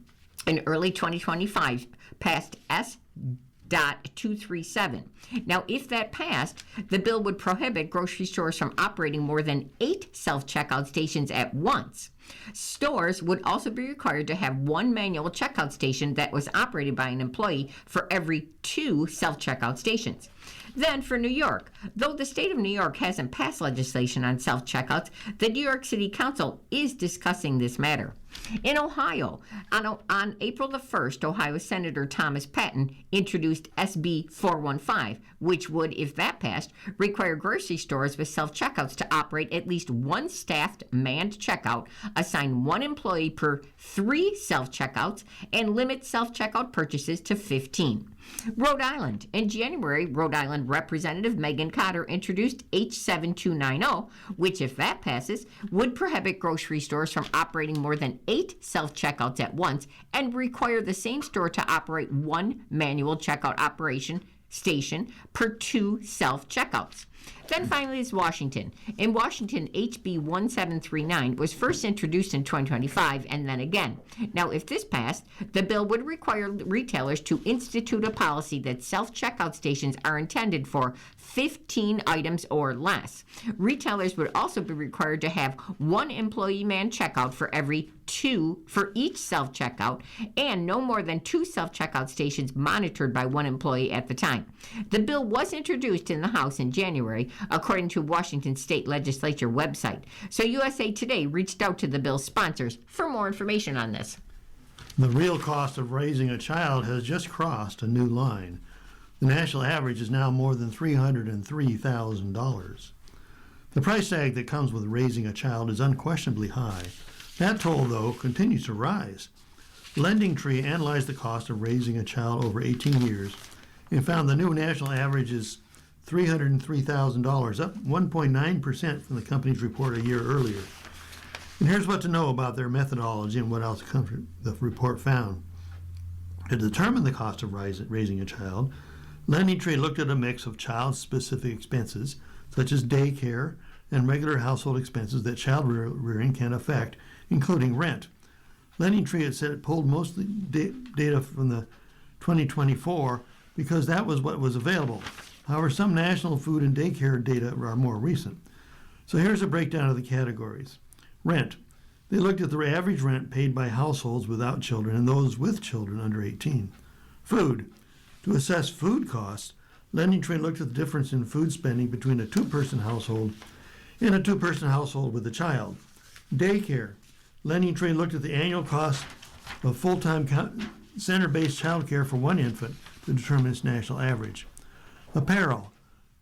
in early 2025 passed S.237. Now, if that passed, the bill would prohibit grocery stores from operating more than 8 self-checkout stations at once. Stores would also be required to have 1 manual checkout station that was operated by an employee for every 2 self-checkout stations. Then for New York, though the state of New York hasn't passed legislation on self-checkouts, the New York City Council is discussing this matter. In Ohio, on April the 1st, Ohio Senator Thomas Patton introduced SB 415, which would, if that passed, require grocery stores with self-checkouts to operate at least 1 staffed manned checkout, assign 1 employee per 3 self-checkouts, and limit self-checkout purchases to 15. Rhode Island. In January, Rhode Island Representative Megan Cotter introduced H7290, which, if that passes, would prohibit grocery stores from operating more than 8 self-checkouts at once and require the same store to operate 1 manual checkout operation station per 2 self-checkouts. Then finally is Washington. In Washington, HB 1739 was first introduced in 2025 and then again. Now, if this passed, the bill would require retailers to institute a policy that self-checkout stations are intended for 15 items or less. Retailers would also be required to have 1 employee manned checkout for every 2 for each self-checkout, and no more than 2 self-checkout stations monitored by 1 employee at the time. The bill was introduced in the House in January, according to Washington State Legislature website. So USA Today reached out to the bill's sponsors for more information on this. The real cost of raising a child has just crossed a new line. The national average is now more than $303,000. The price tag that comes with raising a child is unquestionably high. That toll, though, continues to rise. LendingTree analyzed the cost of raising a child over 18 years and found the new national average is $303,000, up 1.9% from the company's report a year earlier. And here's what to know about their methodology and what else the report found. To determine the cost of raising a child, LendingTree looked at a mix of child-specific expenses, such as daycare and regular household expenses that child rearing can affect, including rent. LendingTree had said it pulled mostly data from the 2024 because that was what was available. However, some national food and daycare data are more recent. So here's a breakdown of the categories. Rent. They looked at the average rent paid by households without children and those with children under 18. Food. To assess food costs, LendingTree looked at the difference in food spending between a 2-person household and a 2-person household with a child. Daycare. LendingTree looked at the annual cost of full-time center-based child care for 1 infant to determine its national average. Apparel.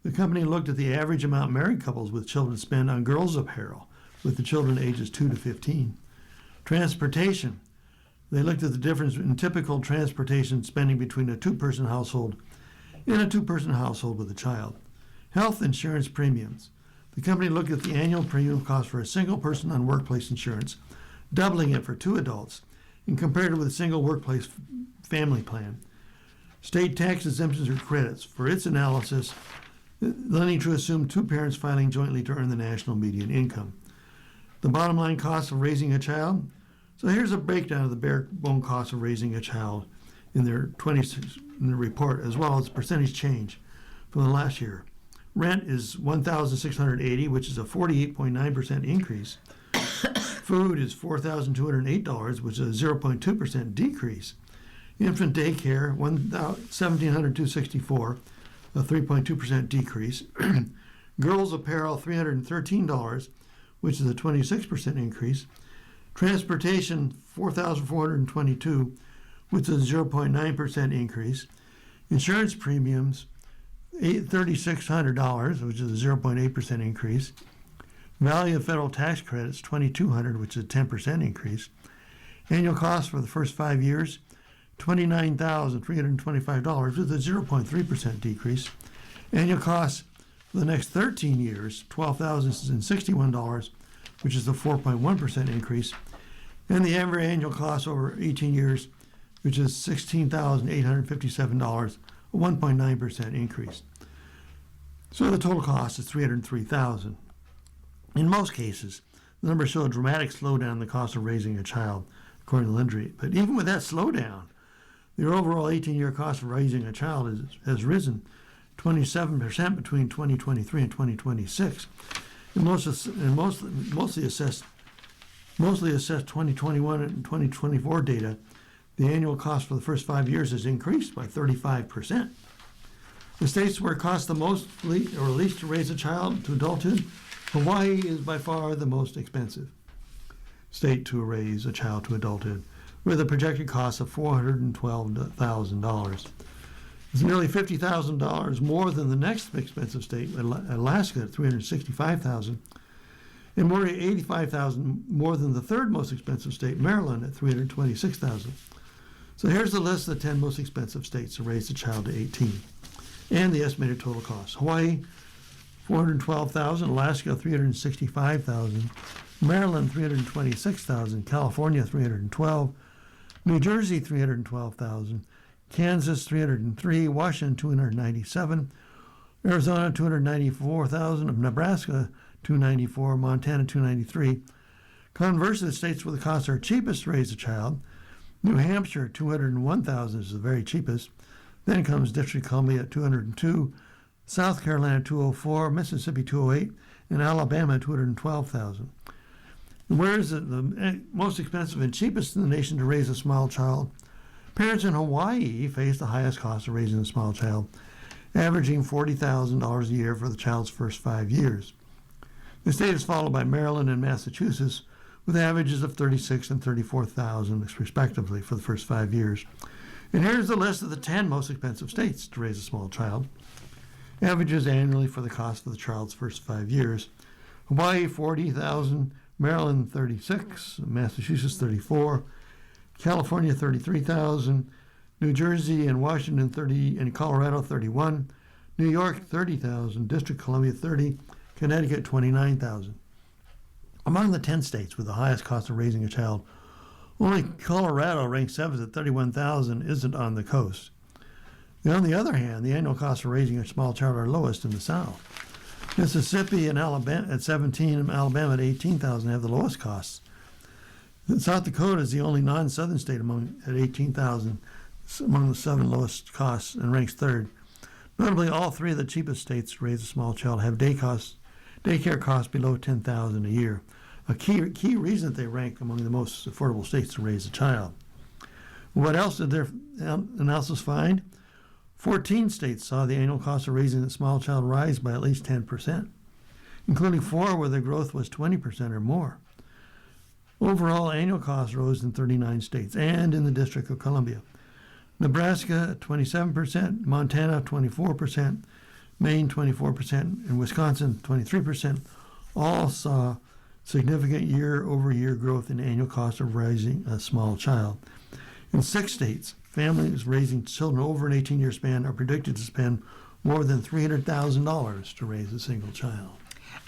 The company looked at the average amount married couples with children spend on girls' apparel, with the children ages 2 to 15. Transportation. They looked at the difference in typical transportation spending between a two-person household and a two-person household with a child. Health insurance premiums. The company looked at the annual premium cost for a single person on workplace insurance, doubling it for two adults, and compared it with a single workplace family plan. State tax exemptions or credits. For its analysis, lending to assume two parents filing jointly to earn the national median income. The bottom line cost of raising a child. So here's a breakdown of the bare bone cost of raising a child in their in the report, as well as percentage change from the last year. Rent is $1,680, which is a 48.9% increase. Food is $4,208, which is a 0.2% decrease. Infant daycare, $1,764, a 3.2% decrease. Girls apparel, $313, which is a 26% increase. Transportation, $4,422, which is a 0.9% increase. Insurance premiums, $3,600, which is a 0.8% increase. Value of federal tax credits, $2,200, which is a 10% increase. Annual cost for the first 5 years, $29,325, with a 0.3% decrease. Annual cost for the next 13 years, $12,061, which is a 4.1% increase. And the average annual cost over 18 years, which is $16,857, a 1.9% increase. So the total cost is $303,000. In most cases, the numbers show a dramatic slowdown in the cost of raising a child, according to Lendry. But even with that slowdown, the overall 18-year cost of raising a child has risen 27% between 2023 and 2026. And mostly assessed 2021 and 2024 data, the annual cost for the first 5 years has increased by 35%. The states where it costs the most or least to raise a child to adulthood, Hawaii is by far the most expensive state to raise a child to adulthood, with a projected cost of $412,000. It's nearly $50,000 more than the next expensive state, Alaska, at $365,000, and more than $85,000 more than the third most expensive state, Maryland, at $326,000. So here's the list of the 10 most expensive states to raise a child to 18, and the estimated total cost. Hawaii, $412,000, Alaska, $365,000, Maryland, $326,000, California, $312,000, New Jersey, $312,000, Kansas, $303,000, Washington, $297,000, Arizona, $294,000, Nebraska, $294,000, Montana, $293,000. Conversely, the states where the costs are cheapest to raise a child, New Hampshire, $201,000 is the very cheapest. Then comes District of Columbia at $202,000, South Carolina, $204,000, Mississippi, $208,000, and Alabama, $212,000. Where is it the most expensive and cheapest in the nation to raise a small child? Parents in Hawaii face the highest cost of raising a small child, averaging $40,000 a year for the child's first 5 years. The state is followed by Maryland and Massachusetts, with averages of $36,000 and $34,000 respectively for the first 5 years. And here's the list of the 10 most expensive states to raise a small child. Averages annually for the cost of the child's first 5 years. Hawaii, $40,000, Maryland, $36,000, Massachusetts, $34,000, California, $33,000, New Jersey and Washington, $30,000, and Colorado, $31,000, New York, $30,000, District of Columbia, $30,000, Connecticut, $29,000. Among the 10 states with the highest cost of raising a child, only Colorado, ranked 7th at $31,000, isn't on the coast. And on the other hand, the annual costs of raising a small child are lowest in the South. Mississippi and Alabama at $17,000 and Alabama at $18,000 have the lowest costs. South Dakota is the only non-southern state at $18,000 among the 7 lowest costs and ranks 3rd. Notably, all 3 of the cheapest states to raise a small child have daycare costs below $10,000 a year. A key reason that they rank among the most affordable states to raise a child. What else did their analysis find? 14 states saw the annual cost of raising a small child rise by at least 10%, including 4 where the growth was 20% or more. Overall, annual costs rose in 39 states and in the District of Columbia. Nebraska, 27%, Montana, 24%, Maine, 24%, and Wisconsin, 23%, all saw significant year-over-year growth in annual cost of raising a small child. In 6 states, families raising children over an 18-year span are predicted to spend more than $300,000 to raise a single child.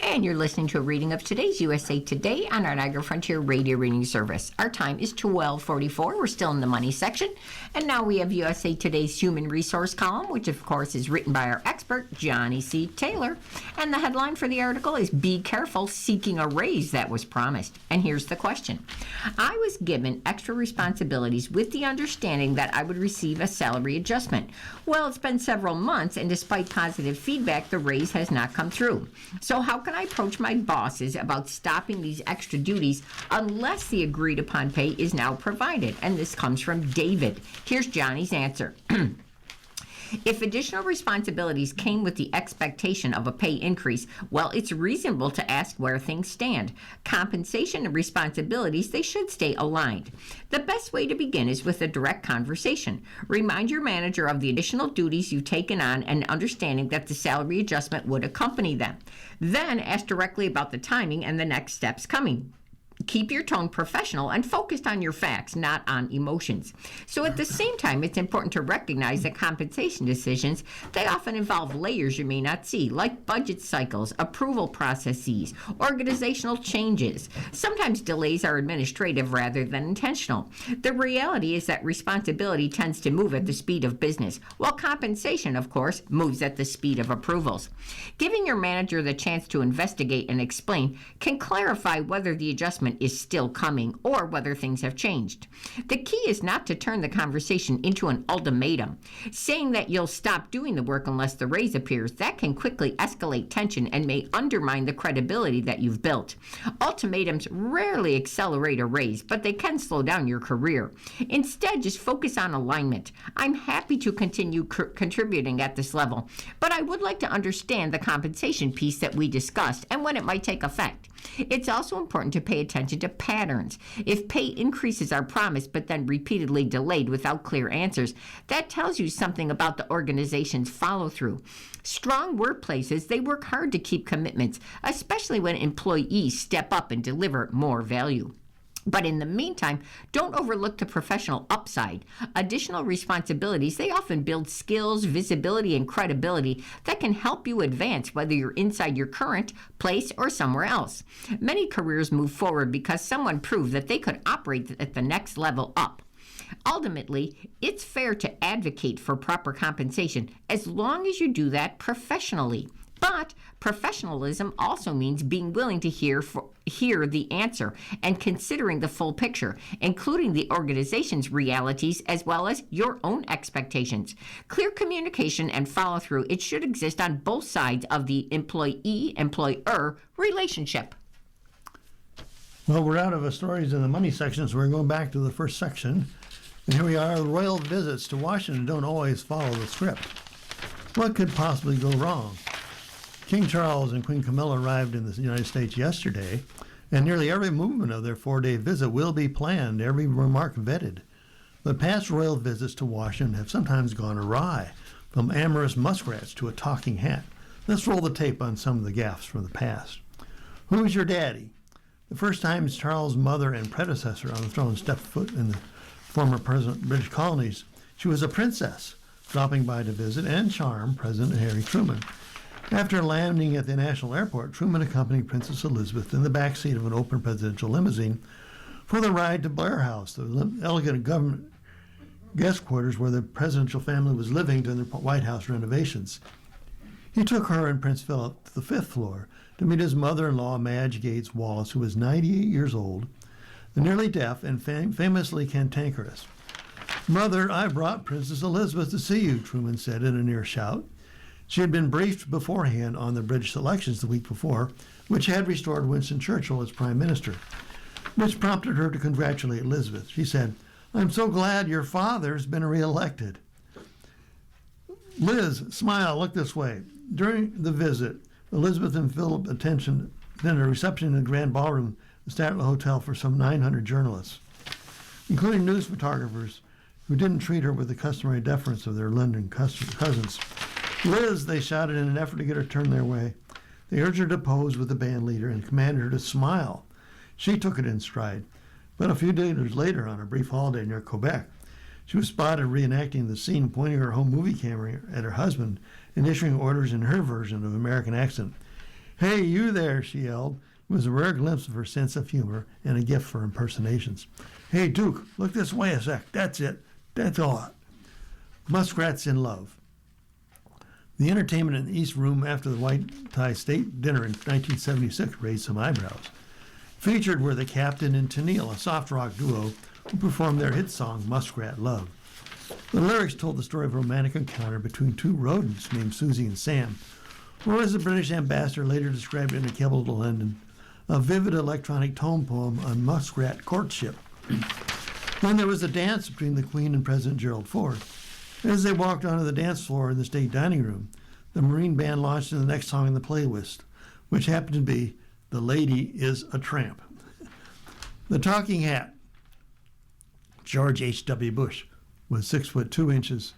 And you're listening to a reading of today's USA Today on our Niagara Frontier Radio Reading Service. Our time is 12:44. We're still in the money section. And now we have USA Today's Human Resource column, which of course is written by our expert, Johnny C. Taylor. And the headline for the article is Be Careful Seeking a Raise That Was Promised. And here's the question. I was given extra responsibilities with the understanding that I would receive a salary adjustment. Well, it's been several months, and despite positive feedback, the raise has not come through. So how can I approach my bosses about stopping these extra duties unless the agreed upon pay is now provided? And this comes from David. Here's Johnny's answer. If additional responsibilities came with the expectation of a pay increase, well, it's reasonable to ask where things stand. Compensation and responsibilities, they should stay aligned. The best way to begin is with a direct conversation. Remind your manager of the additional duties you've taken on and understanding that the salary adjustment would accompany them. Then ask directly about the timing and the next steps coming. Keep your tone professional and focused on your facts, not on emotions. So at the same time, it's important to recognize that compensation decisions, they often involve layers you may not see, like budget cycles, approval processes, organizational changes. Sometimes delays are administrative rather than intentional. The reality is that responsibility tends to move at the speed of business, while compensation, of course, moves at the speed of approvals. Giving your manager the chance to investigate and explain can clarify whether the adjustment is still coming or whether things have changed. The key is not to turn the conversation into an ultimatum. Saying that you'll stop doing the work unless the raise appears, that can quickly escalate tension and may undermine the credibility that you've built. Ultimatums rarely accelerate a raise, but they can slow down your career. Instead, just focus on alignment. I'm happy to continue contributing at this level, but I would like to understand the compensation piece that we discussed and when it might take effect. It's also important to pay attention to patterns. If pay increases are promised but then repeatedly delayed without clear answers, that tells you something about the organization's follow-through. Strong workplaces, they work hard to keep commitments, especially when employees step up and deliver more value. But in the meantime, don't overlook the professional upside. Additional responsibilities, they often build skills, visibility, and credibility that can help you advance whether you're inside your current place or somewhere else. Many careers move forward because someone proved that they could operate at the next level up. Ultimately, it's fair to advocate for proper compensation as long as you do that professionally. But professionalism also means being willing to hear the answer and considering the full picture, including the organization's realities as well as your own expectations. Clear communication and follow-through, it should exist on both sides of the employee-employer relationship. Well, we're out of stories in the money section, so we're going back to the first section. And here we are. Royal visits to Washington don't always follow the script. What could possibly go wrong? King Charles and Queen Camilla arrived in the United States yesterday, and nearly every movement of their 4-day visit will be planned, every remark vetted. But past royal visits to Washington have sometimes gone awry, from amorous muskrats to a talking hat. Let's roll the tape on some of the gaffes from the past. Who's your daddy? The first time Charles' mother and predecessor on the throne stepped foot in the former British colonies, she was a princess, dropping by to visit and charm President Harry Truman. After landing at the National Airport, Truman accompanied Princess Elizabeth in the backseat of an open presidential limousine for the ride to Blair House, the elegant government guest quarters where the presidential family was living during the White House renovations. He took her and Prince Philip to the 5th floor to meet his mother-in-law, Madge Gates Wallace, who was 98 years old, nearly deaf and famously cantankerous. "Mother, I brought Princess Elizabeth to see you," Truman said in a near shout. She had been briefed beforehand on the British elections the week before, which had restored Winston Churchill as Prime Minister, which prompted her to congratulate Elizabeth. She said, "I'm so glad your father's been reelected." "Liz, smile, look this way." During the visit, Elizabeth and Philip attended a reception in the Grand Ballroom, the Statler Hotel, for some 900 journalists, including news photographers who didn't treat her with the customary deference of their London cousins. "Liz," they shouted in an effort to get her turned their way. They urged her to pose with the band leader and commanded her to smile. She took it in stride. But a few days later, on a brief holiday near Quebec, she was spotted reenacting the scene, pointing her home movie camera at her husband and issuing orders in her version of American accent. "Hey, you there," she yelled. It was a rare glimpse of her sense of humor and a gift for impersonations. "Hey, Duke, look this way a sec. That's it. That's all." Muskrats in Love. The entertainment in the East Room after the White Tie State dinner in 1976 raised some eyebrows. Featured were the Captain and Tennille, a soft rock duo who performed their hit song, Muskrat Love. The lyrics told the story of a romantic encounter between two rodents named Susie and Sam, or as the British ambassador later described it in a cable to London, a vivid electronic tone poem on muskrat courtship. Then there was a dance between the Queen and President Gerald Ford. As they walked onto the dance floor in the state dining room, the Marine Band launched into the next song in the playlist, which happened to be "The Lady is a Tramp." The Talking Hat. George H.W. Bush was 6 foot 2 inches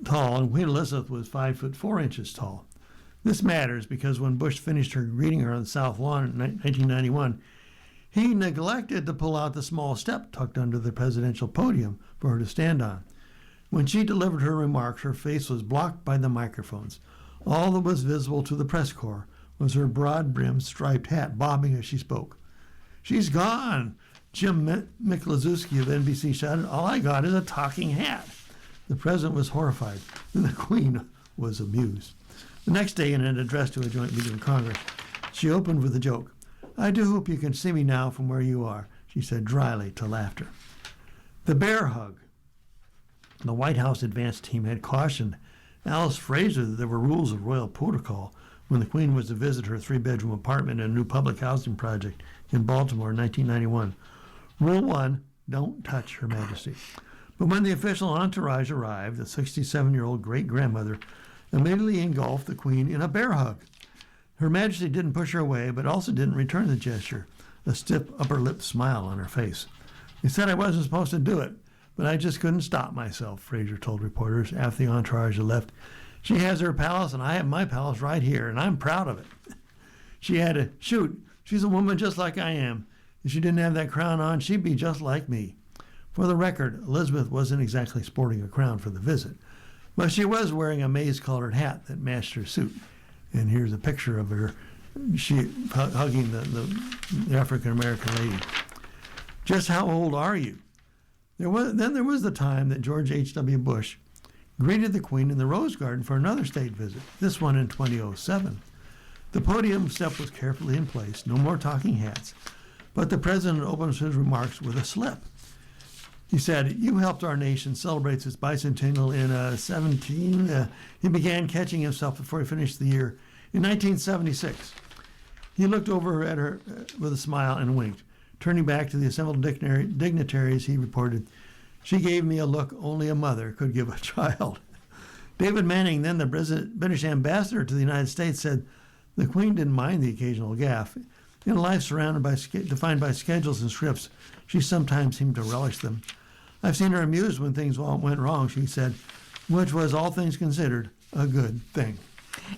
tall, and Queen Elizabeth was 5 foot 4 inches tall. This matters because when Bush finished greeting her on the South Lawn in 1991, he neglected to pull out the small step tucked under the presidential podium for her to stand on. When she delivered her remarks, her face was blocked by the microphones. All that was visible to the press corps was her broad-brimmed striped hat bobbing as she spoke. "She's gone," Jim Miklaszewski of NBC shouted. "All I got is a talking hat." The president was horrified, and the Queen was amused. The next day, in an address to a joint meeting of Congress, she opened with a joke. "I do hope you can see me now from where you are," she said dryly to laughter. The bear hug. The White House advance team had cautioned Alice Fraser that there were rules of royal protocol when the Queen was to visit her 3-bedroom apartment in a new public housing project in Baltimore in 1991. Rule 1, don't touch Her Majesty. But when the official entourage arrived, the 67-year-old great-grandmother immediately engulfed the Queen in a bear hug. Her Majesty didn't push her away, but also didn't return the gesture, a stiff upper lip smile on her face. "They said I wasn't supposed to do it, but I just couldn't stop myself," Fraser told reporters after the entourage had left. "She has her palace, and I have my palace right here, and I'm proud of it." She added, "Shoot, she's a woman just like I am. If she didn't have that crown on, she'd be just like me." For the record, Elizabeth wasn't exactly sporting a crown for the visit, but she was wearing a maize-colored hat that matched her suit. And here's a picture of her hugging the African-American lady. Just how old are you? There was the time that George H.W. Bush greeted the Queen in the Rose Garden for another state visit, this one in 2007. The podium step was carefully in place, no more talking hats, but the president opens his remarks with a slip. He said, "You helped our nation celebrate its bicentennial in 17. He began catching himself before he finished the year. In 1976, he looked over at her with a smile and winked. Turning back to the assembled dignitaries, he reported, "She gave me a look only a mother could give a child." David Manning, then the British ambassador to the United States, said, "The Queen didn't mind the occasional gaffe. In a life defined by schedules and scripts, she sometimes seemed to relish them. I've seen her amused when things went wrong," she said, "which was, all things considered, a good thing."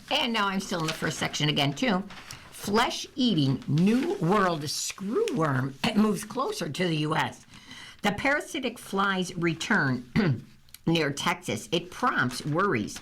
And now I'm still in the first section again, too. Flesh-eating New World screwworm moves closer to the U.S. The parasitic fly's return near Texas, it prompts worries.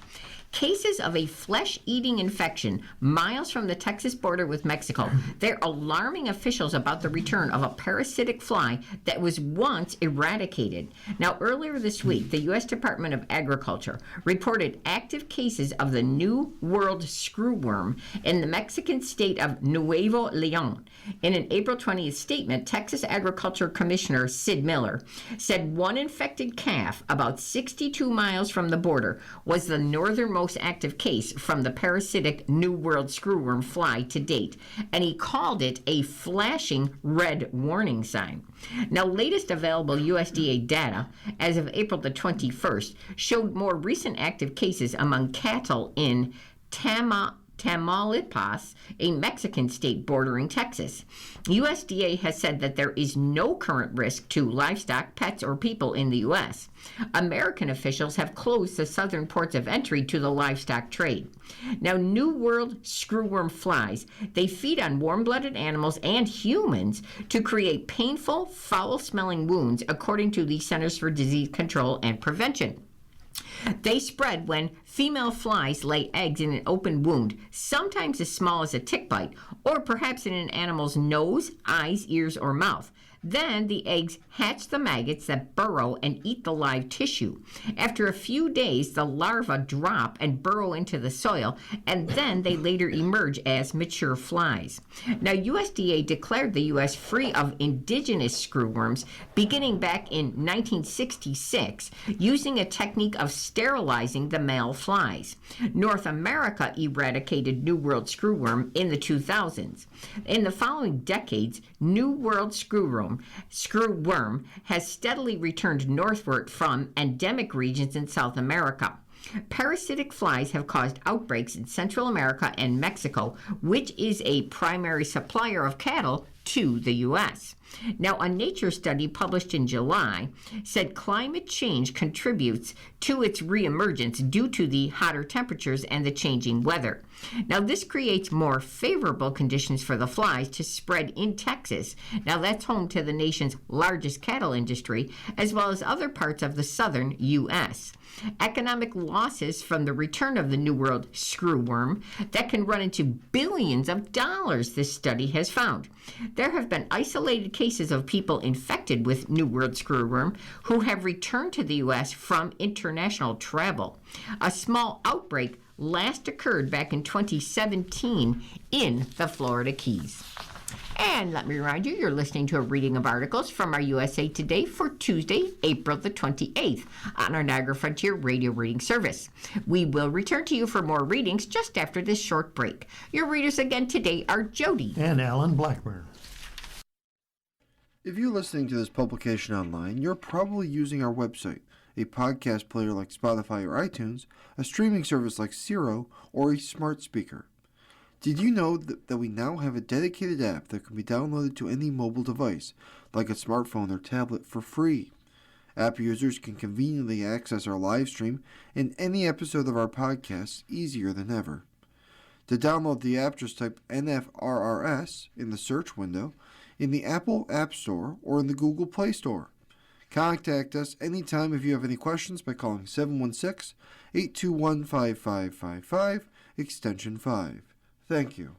Cases of a flesh-eating infection miles from the Texas border with Mexico. They're alarming officials about the return of a parasitic fly that was once eradicated. Now, earlier this week, the U.S. Department of Agriculture reported active cases of the New World screwworm in the Mexican state of Nuevo León. In an April 20th statement, Texas Agriculture Commissioner Sid Miller said one infected calf about 62 miles from the border was the northernmost active case from the parasitic New World screwworm fly to date, and he called it a flashing red warning sign. Now, latest available USDA data as of April the 21st showed more recent active cases among cattle in Tamaulipas, a Mexican state bordering Texas. USDA has said that there is no current risk to livestock, pets, or people in the U.S. American officials have closed the southern ports of entry to the livestock trade. Now, New World screwworm flies, they feed on warm-blooded animals and humans to create painful, foul-smelling wounds, according to the Centers for Disease Control and Prevention. They spread when female flies lay eggs in an open wound, sometimes as small as a tick bite, or perhaps in an animal's nose, eyes, ears, or mouth. Then the eggs hatch the maggots that burrow and eat the live tissue. After a few days, the larvae drop and burrow into the soil, and then they later emerge as mature flies. Now, USDA declared the U.S. free of indigenous screwworms beginning back in 1966, using a technique of sterilizing the male flies. North America eradicated New World screwworm in the 2000s. In the following decades, New World screwworm has steadily returned northward from endemic regions in South America. Parasitic flies have caused outbreaks in Central America and Mexico, which is a primary supplier of cattle to the U.S. Now, a Nature study published in July said climate change contributes to its reemergence due to the hotter temperatures and the changing weather. Now, this creates more favorable conditions for the flies to spread in Texas. Now, that's home to the nation's largest cattle industry, as well as other parts of the southern U.S. Economic losses from the return of the New World screwworm that can run into billions of dollars, this study has found. There have been isolated cases of people infected with New World screwworm who have returned to the U.S. from international travel. A small outbreak last occurred back in 2017 in the Florida Keys. And let me remind you, you're listening to a reading of articles from our USA Today for Tuesday, April the 28th on our Niagara Frontier Radio Reading Service. We will return to you for more readings just after this short break. Your readers again today are Jody and Alan Blackburn. If you're listening to this publication online, you're probably using our website, a podcast player like Spotify or iTunes, a streaming service like Siro, or a smart speaker. Did you know that we now have a dedicated app that can be downloaded to any mobile device, like a smartphone or tablet, for free? App users can conveniently access our live stream and any episode of our podcast easier than ever. To download the app, just type NFRRS in the search window in the Apple App Store or in the Google Play Store. Contact us anytime if you have any questions by calling 716-821-5555, extension 5. Thank you.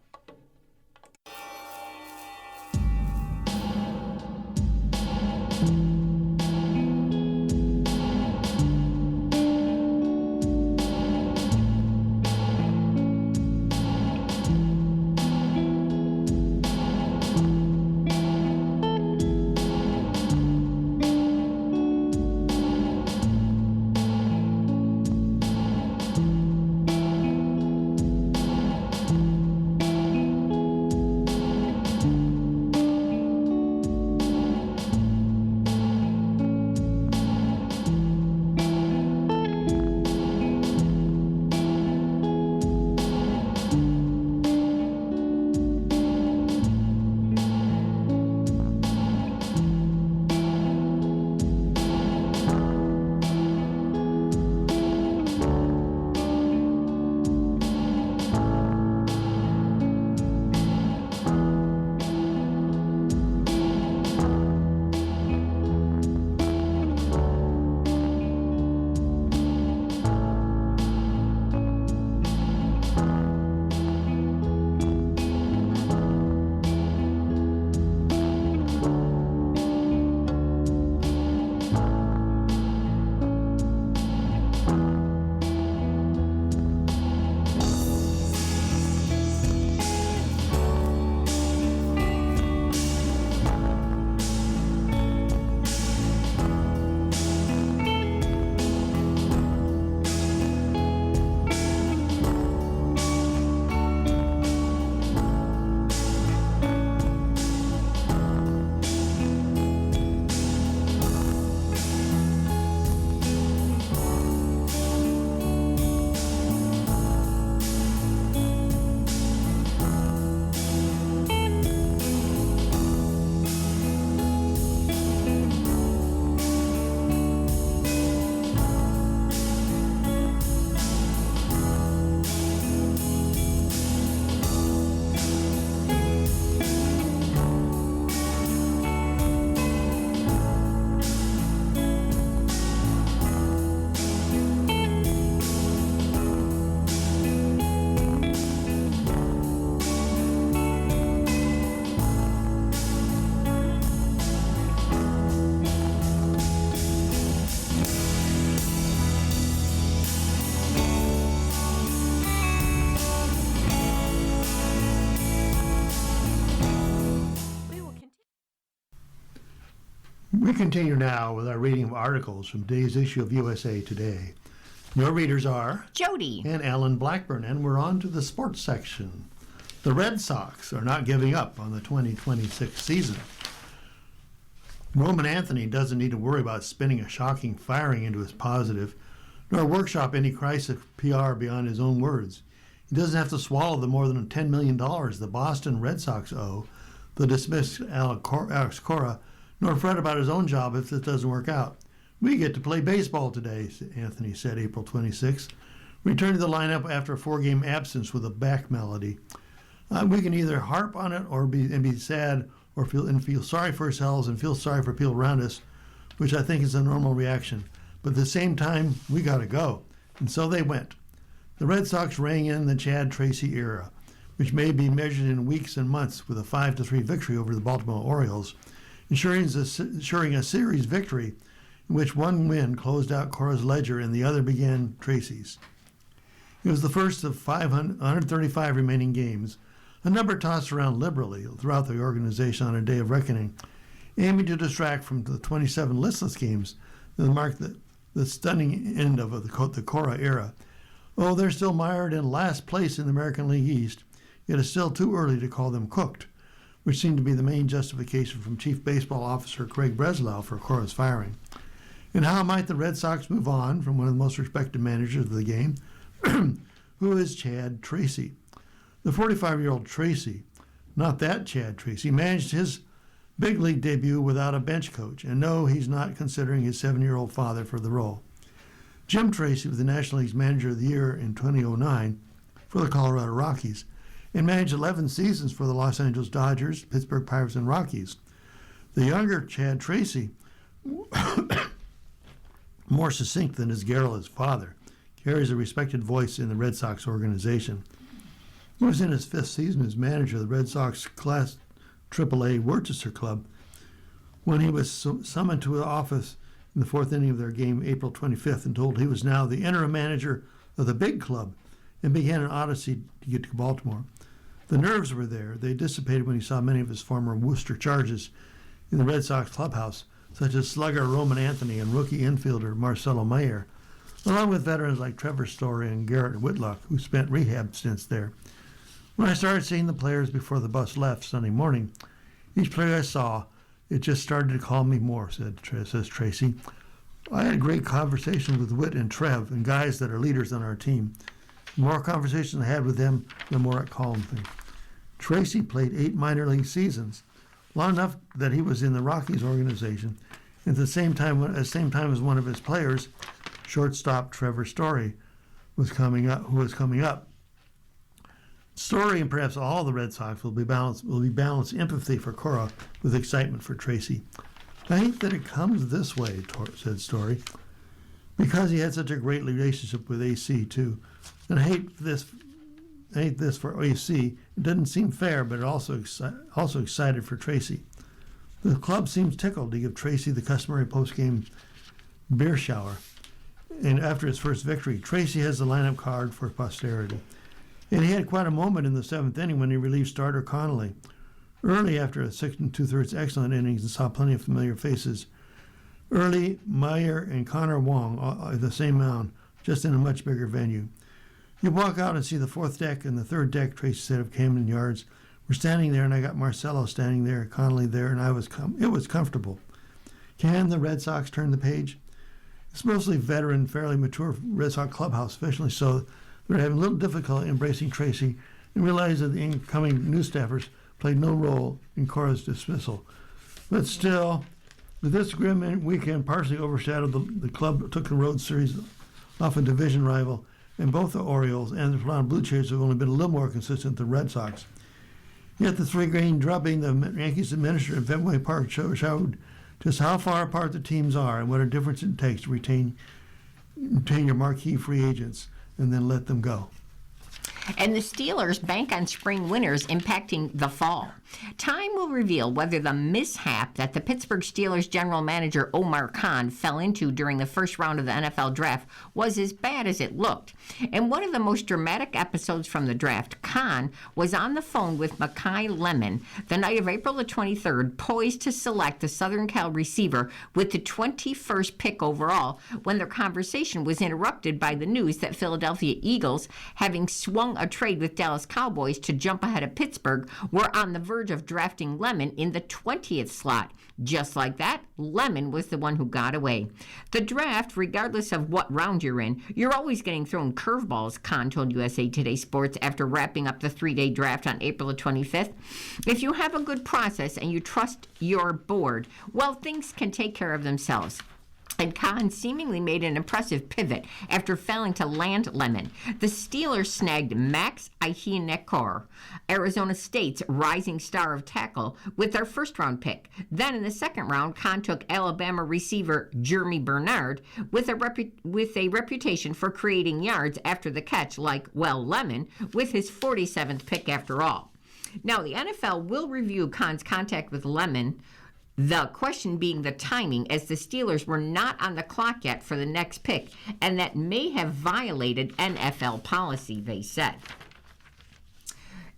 We continue now with our reading of articles from today's issue of USA Today. Your readers are Jody. and Alan Blackburn, and we're on to the sports section. The Red Sox are not giving up on the 2026 season. Roman Anthony doesn't need to worry about spinning a shocking firing into his positive, nor workshop any crisis PR beyond his own words. He doesn't have to swallow the more than $10 million the Boston Red Sox owe the dismissed Alex Cora, nor fret about his own job if it doesn't work out. We get to play baseball today, Anthony said April 26, returning to the lineup after a 4-game absence with a back malady. We can either harp on it or be sad or feel sorry for ourselves and feel sorry for people around us, which I think is a normal reaction. But at the same time, we got to go. And so they went. The Red Sox rang in the Chad Tracy era, which may be measured in weeks and months with a 5-3 victory over the Baltimore Orioles, ensuring a series victory in which one win closed out Cora's ledger and the other began Tracy's. It was the first of 135 remaining games, a number tossed around liberally throughout the organization on a day of reckoning, aiming to distract from the 27 listless games that marked the stunning end of the Cora era. Oh, they're still mired in last place in the American League East, yet it's still too early to call them cooked, which seemed to be the main justification from Chief Baseball Officer Craig Breslau for Cora's firing. And how might the Red Sox move on from one of the most respected managers of the game, who is Chad Tracy? The 45-year-old Tracy, not that Chad Tracy, managed his big league debut without a bench coach, and no, he's not considering his 7-year-old father for the role. Jim Tracy was the National League's Manager of the Year in 2009 for the Colorado Rockies, and managed 11 seasons for the Los Angeles Dodgers, Pittsburgh Pirates, and Rockies. The younger Chad Tracy, more succinct than his garrulous father, carries a respected voice in the Red Sox organization. He was in his 5th season as manager of the Red Sox Class AAA Worcester Club when he was summoned to the office in the 4th inning of their game April 25th and told he was now the interim manager of the big club and began an odyssey to get to Baltimore. The nerves were there. They dissipated when he saw many of his former Worcester charges in the Red Sox clubhouse, such as slugger Roman Anthony and rookie infielder Marcelo Mayer, along with veterans like Trevor Story and Garrett Whitlock, who spent rehab stints there. When I started seeing the players before the bus left Sunday morning, each player I saw, it just started to call me more, says Tracy. I had a great conversation with Whit and Trev and guys that are leaders on our team. The more conversations I had with them, the more it calmed me. Tracy played 8 minor league seasons, long enough that he was in the Rockies organization, and at the same time as one of his players, shortstop Trevor Story, who was coming up. Story and perhaps all the Red Sox will be balanced empathy for Cora with excitement for Tracy. I hate that it comes this way, said Story, because he had such a great relationship with AC too. And I hate this for AC. It doesn't seem fair, but it also excited for Tracy. The club seems tickled to give Tracy the customary post-game beer shower. And after his first victory, Tracy has the lineup card for posterity. And he had quite a moment in the 7th inning when he relieved starter Connolly. Early, after a 6 2/3 excellent innings, and saw plenty of familiar faces. Early, Meyer and Connor Wong at the same mound, just in a much bigger venue. You walk out and see the 4th deck and the 3rd deck, Tracy said, of Camden Yards. We're standing there, and I got Marcelo standing there, Connolly there, and it was comfortable. Can the Red Sox turn the page? It's mostly veteran, fairly mature Red Sox clubhouse, especially so they're having a little difficulty embracing Tracy and realize that the incoming new staffers played no role in Cora's dismissal. But still, with this grim weekend partially overshadowed, the club took the road series off a division rival, and both the Orioles and the Toronto Blue Jays have only been a little more consistent than the Red Sox. Yet the 3-game drubbing the Yankees administered at Fenway Park showed just how far apart the teams are and what a difference it takes to retain your marquee free agents and then let them go. and the Steelers bank on spring winners impacting the fall. Time will reveal whether the mishap that the Pittsburgh Steelers general manager Omar Khan fell into during the first round of the NFL draft was as bad as it looked. In one of the most dramatic episodes from the draft, Khan was on the phone with Makai Lemon the night of April the 23rd, poised to select the Southern Cal receiver with the 21st pick overall, when their conversation was interrupted by the news that Philadelphia Eagles, having swung a trade with Dallas Cowboys to jump ahead of Pittsburgh, were on the verge of drafting Lemon in the 20th slot. Just like that, Lemon was the one who got away. The draft, regardless of what round you're in, you're always getting thrown curveballs, Khan told USA Today Sports after wrapping up the 3-day draft on April 25th. If you have a good process and you trust your board, well, things can take care of themselves. And Khan seemingly made an impressive pivot after failing to land Lemon. The Steelers snagged Max Ihinekor, Arizona State's rising star of tackle, with their first-round pick. Then in the second round, Khan took Alabama receiver Jeremy Bernard, with a reputation for creating yards after the catch like, well, Lemon, with his 47th pick after all. Now, the NFL will review Khan's contact with Lemon, the question being the timing, as the Steelers were not on the clock yet for the next pick, and that may have violated NFL policy, they said.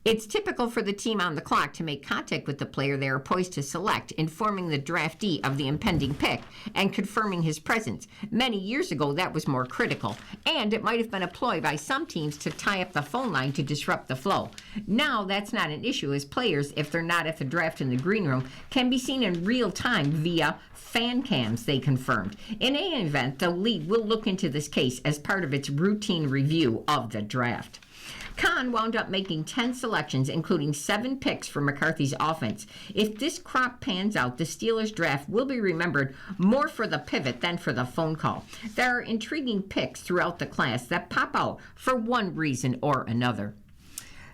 It's typical for the team on the clock to make contact with the player they are poised to select, informing the draftee of the impending pick and confirming his presence. Many years ago, that was more critical, and it might have been a ploy by some teams to tie up the phone line to disrupt the flow. Now, that's not an issue, as players, if they're not at the draft in the green room, can be seen in real time via fan cams, they confirmed. In any event, the league will look into this case as part of its routine review of the draft. Khan wound up making 10 selections, including 7 picks for McCarthy's offense. If this crop pans out, the Steelers draft will be remembered more for the pivot than for the phone call. There are intriguing picks throughout the class that pop out for one reason or another.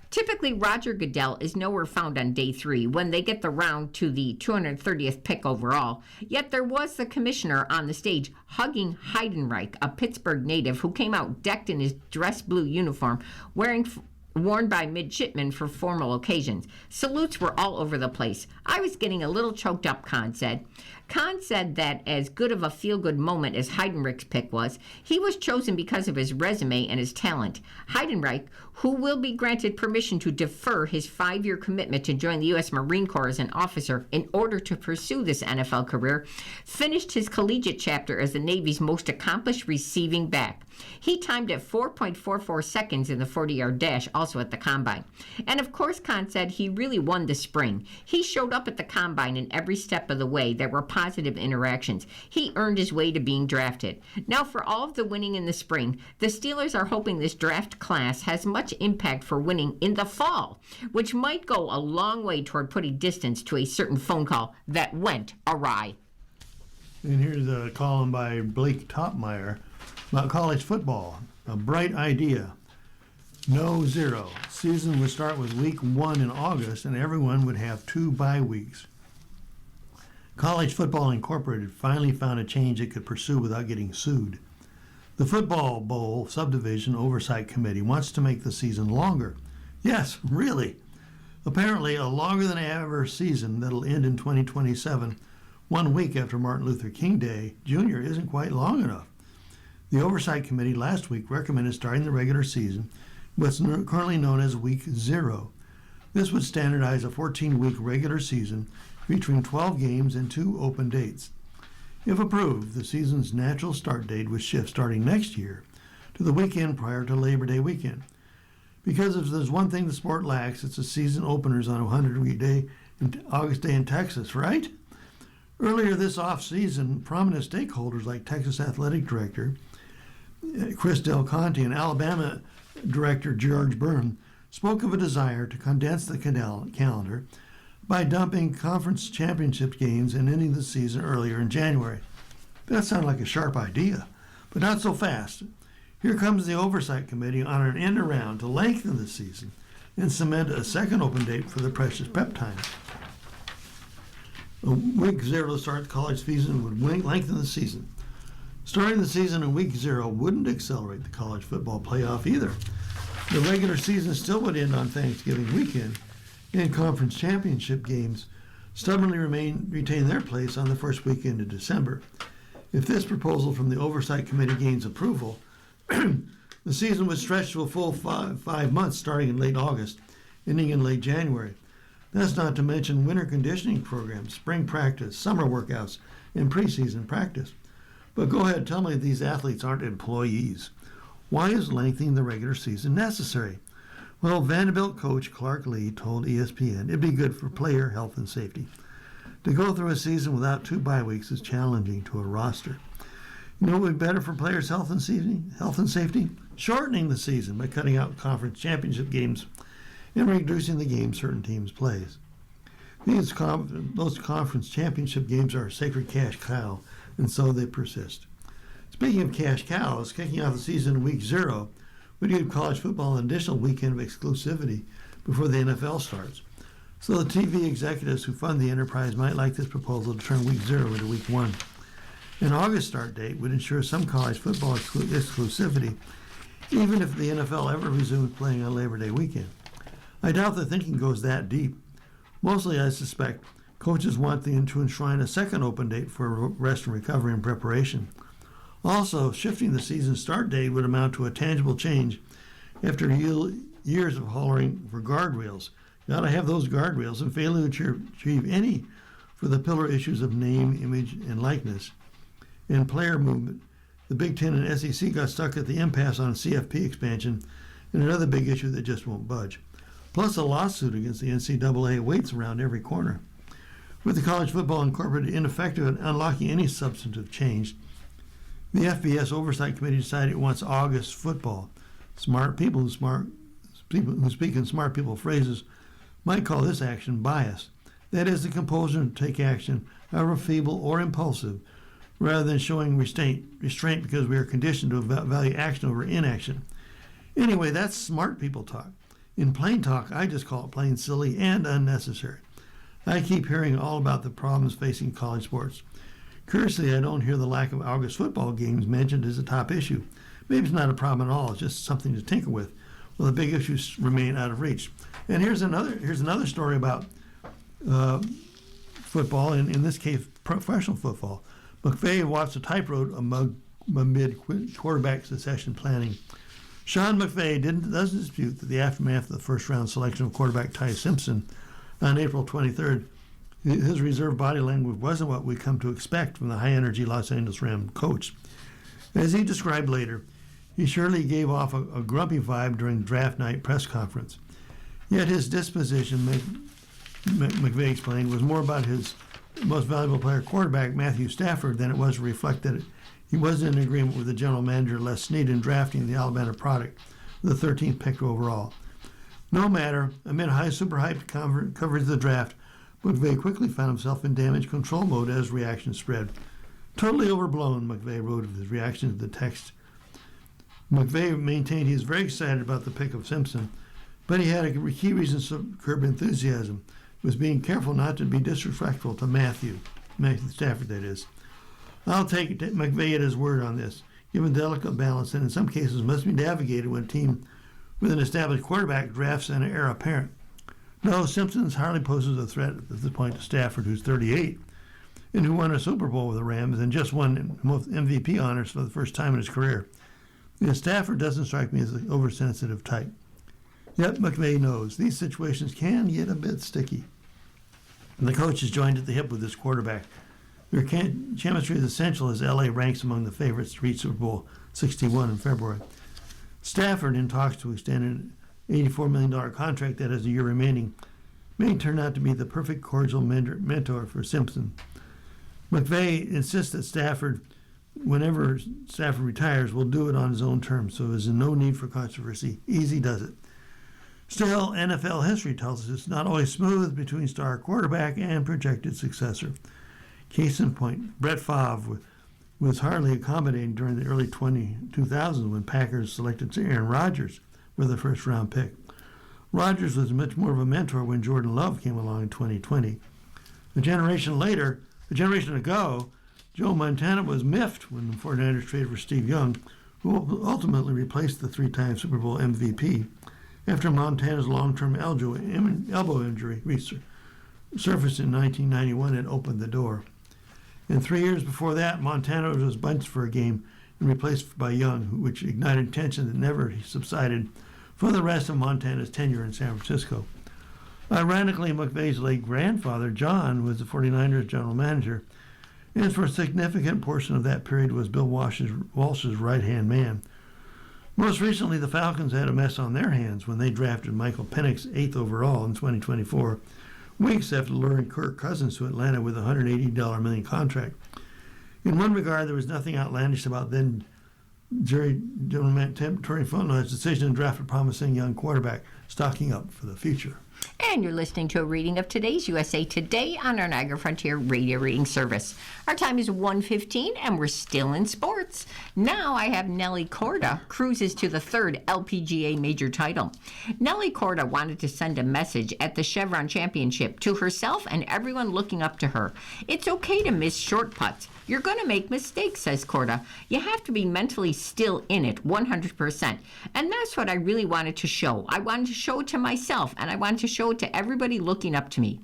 Typically, Roger Goodell is nowhere found on day 3 when they get the round to the 230th pick overall. Yet there was the commissioner on the stage hugging Heidenreich, a Pittsburgh native who came out decked in his dress blue uniform, worn by midshipmen for formal occasions. Salutes were all over the place. I was getting a little choked up, Khan said. Khan said that as good of a feel-good moment as Heidenreich's pick was, he was chosen because of his resume and his talent. Heidenreich, who will be granted permission to defer his 5-year commitment to join the U.S. Marine Corps as an officer in order to pursue this NFL career, finished his collegiate chapter as the Navy's most accomplished receiving back. He timed at 4.44 seconds in the 40-yard dash, also at the Combine. And of course, Khan said he really won the spring. He showed up at the Combine in every step of the way. There were positive interactions. He earned his way to being drafted. Now, for all of the winning in the spring, the Steelers are hoping this draft class has much impact for winning in the fall, which might go a long way toward putting distance to a certain phone call that went awry. And here's a column by Blake Topmeyer about college football. A bright idea. No zero. Season would start with week 1 in August, and everyone would have 2 bye weeks. College Football Incorporated finally found a change it could pursue without getting sued. The Football Bowl Subdivision Oversight Committee wants to make the season longer. Yes, really. Apparently, a longer than ever season that'll end in 2027, 1 week after Martin Luther King Day Jr., isn't quite long enough. The Oversight Committee last week recommended starting the regular season, what's currently known as Week 0. This would standardize a 14-week regular season featuring 12 games and 2 open dates. If approved, the season's natural start date would shift starting next year to the weekend prior to Labor Day weekend. Because if there's one thing the sport lacks, it's a season openers on a 100-week day in August Day in Texas, right? Earlier this off-season, prominent stakeholders like Texas Athletic Director Chris Del Conte and Alabama Director George Byrne spoke of a desire to condense the calendar by dumping conference championship games and ending the season earlier in January. That sounded like a sharp idea, but not so fast. Here comes the Oversight Committee on an end around to lengthen the season and cement a second open date for the precious prep time. Week 0 to start the college season would lengthen the season. Starting the season in Week 0 wouldn't accelerate the college football playoff either. The regular season still would end on Thanksgiving weekend, and conference championship games stubbornly retain their place on the first weekend of December. If this proposal from the Oversight Committee gains approval, the season would stretch to a full five months starting in late August, ending in late January. That's not to mention winter conditioning programs, spring practice, summer workouts, and preseason practice. But go ahead, tell me these athletes aren't employees. Why is lengthening the regular season necessary? Well, Vanderbilt coach Clark Lee told ESPN it'd be good for player health and safety. To go through a season without 2 bye weeks is challenging to a roster. You know what would be better for players' health and safety? Shortening the season by cutting out conference championship games and reducing the games certain teams plays. Those conference championship games are a sacred cash cow, and so they persist. Speaking of cash cows, kicking off the season in week 0 would give college football an additional weekend of exclusivity before the NFL starts. So the TV executives who fund the enterprise might like this proposal to turn week 0 into week 1. An August start date would ensure some college football exclusivity, even if the NFL ever resumes playing on Labor Day weekend. I doubt the thinking goes that deep. Mostly, I suspect, coaches want to enshrine a second open date for rest and recovery and preparation. Also, shifting the season start date would amount to a tangible change after years of hollering for guardrails. You got to have those guardrails, and failing to achieve any for the pillar issues of name, image, and likeness, and player movement. The Big Ten and SEC got stuck at the impasse on CFP expansion, and another big issue that just won't budge. Plus, a lawsuit against the NCAA waits around every corner. With the College Football Incorporated ineffective at unlocking any substantive change, the FBS Oversight Committee decided it wants August football. Smart people who speak in smart people phrases might call this action bias. That is, the compulsion to take action, however feeble or impulsive, rather than showing restraint because we are conditioned to value action over inaction. Anyway, that's smart people talk. In plain talk, I just call it plain silly and unnecessary. I keep hearing all about the problems facing college sports. Curiously, I don't hear the lack of August football games mentioned as a top issue. Maybe it's not a problem at all, it's just something to tinker with. Well, the big issues remain out of reach. And here's another story about football, in this case, professional football. McVay walks a tightrope amid quarterback succession planning. Sean McVay doesn't dispute that the aftermath of the first-round selection of quarterback Ty Simpson on April 23rd, his reserved body language wasn't what we come to expect from the high-energy Los Angeles Rams coach. As he described later, he surely gave off a grumpy vibe during the draft night press conference. Yet his disposition, McVay explained, was more about his most valuable player quarterback, Matthew Stafford, than it was to reflect that he wasn't in agreement with the general manager, Les Snead, in drafting the Alabama product, the 13th pick overall. No matter, amid super hyped coverage of the draft, McVay quickly found himself in damage control mode as reactions spread. Totally overblown, McVay wrote of his reaction to the text. McVay maintained he was very excited about the pick of Simpson, but he had a key reason to curb enthusiasm. He was being careful not to be disrespectful to Matthew Stafford, that is. I'll take McVay at his word on this, given delicate balance and in some cases must be navigated when a team with an established quarterback drafts an heir apparent. No, Simpson hardly poses a threat at this point to Stafford, who's 38, and who won a Super Bowl with the Rams and just won most MVP honors for the first time in his career. Stafford doesn't strike me as an oversensitive type. Yet McVay knows these situations can get a bit sticky. And the coach is joined at the hip with this quarterback. Their chemistry is essential as LA ranks among the favorites to reach Super Bowl 61 in February. Stafford, in talks to extend an $84 million contract that has a year remaining, may turn out to be the perfect cordial mentor for Simpson. McVay insists that Stafford, whenever Stafford retires, will do it on his own terms, so there's no need for controversy. Easy does it. Still, NFL history tells us it's not always smooth between star quarterback and projected successor. Case in point, Brett Favre was hardly accommodating during the early 2000s when Packers selected Aaron Rodgers with the first-round pick. Rodgers was much more of a mentor when Jordan Love came along in 2020. A generation ago, Joe Montana was miffed when the 49ers traded for Steve Young, who ultimately replaced the three-time Super Bowl MVP after Montana's long-term elbow injury surfaced in 1991 and opened the door. And 3 years before that, Montana was benched for a game and replaced by Young, which ignited tension that never subsided for the rest of Montana's tenure in San Francisco. Ironically, McVay's late grandfather, John, was the 49ers general manager, and for a significant portion of that period was Bill Walsh's right-hand man. Most recently, the Falcons had a mess on their hands when they drafted Michael Penix 8th overall in 2024, weeks after luring Kirk Cousins to Atlanta with a $180 million contract. In one regard, there was nothing outlandish about then Jerry General Manager Terry Fontenot's decision to draft a promising young quarterback, stocking up for the future. And you're listening to a reading of today's USA Today on our Niagara Frontier radio reading service. Our time is 1:15 and we're still in sports. Now I have Nelly Korda cruises to the third LPGA major title. Nelly Korda wanted to send a message at the Chevron Championship to herself and everyone looking up to her. It's okay to miss short putts. You're going to make mistakes, says Korda. You have to be mentally still in it 100%. And that's what I really wanted to show. I wanted to show it to myself, and I wanted to show it to everybody looking up to me.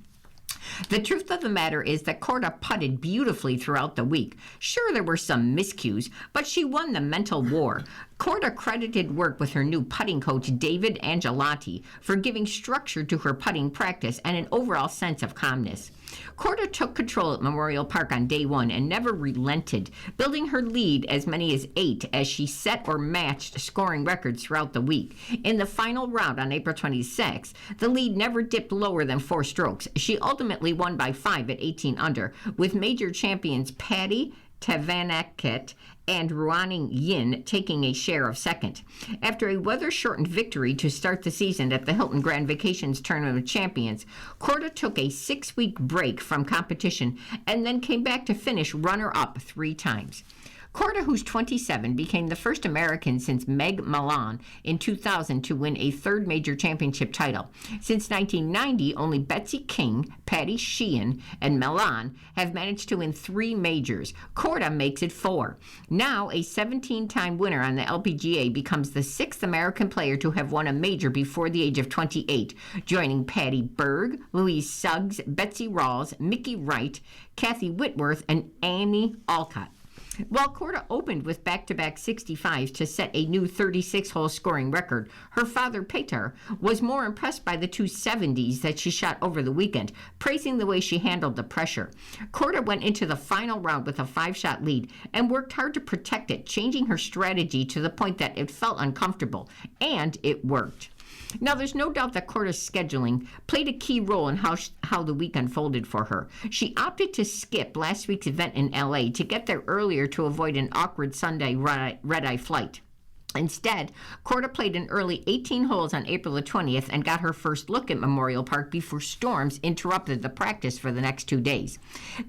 The truth of the matter is that Korda putted beautifully throughout the week. Sure, there were some miscues, but she won the mental war. Korda credited work with her new putting coach, David Angelotti, for giving structure to her putting practice and an overall sense of calmness. Korda took control at Memorial Park on day one and never relented, building her lead as many as 8 as she set or matched scoring records throughout the week. In the final round on April 26, the lead never dipped lower than 4 strokes. She ultimately won by 5 at 18 under, with major champions Patty Tavaneket and Ruaning Yin taking a share of second. After a weather-shortened victory to start the season at the Hilton Grand Vacations Tournament of Champions, Korda took a 6-week break from competition and then came back to finish runner-up 3 times. Korda, who's 27, became the first American since Meg Milan in 2000 to win a third major championship title. Since 1990, only Betsy King, Patty Sheehan, and Milan have managed to win 3 majors. Korda makes it 4. Now, a 17-time winner on the LPGA becomes the 6th American player to have won a major before the age of 28, joining Patty Berg, Louise Suggs, Betsy Rawls, Mickey Wright, Kathy Whitworth, and Annie Alcott. While Korda opened with back-to-back 65s to set a new 36-hole scoring record, her father, Petar, was more impressed by the 2 70s that she shot over the weekend, praising the way she handled the pressure. Korda went into the final round with a 5-shot lead and worked hard to protect it, changing her strategy to the point that it felt uncomfortable, and it worked. Now, there's no doubt that Korda's scheduling played a key role in how the week unfolded for her. She opted to skip last week's event in L.A. to get there earlier to avoid an awkward Sunday red-eye flight. Instead, Korda played an early 18 holes on April the 20th and got her first look at Memorial Park before storms interrupted the practice for the next 2 days.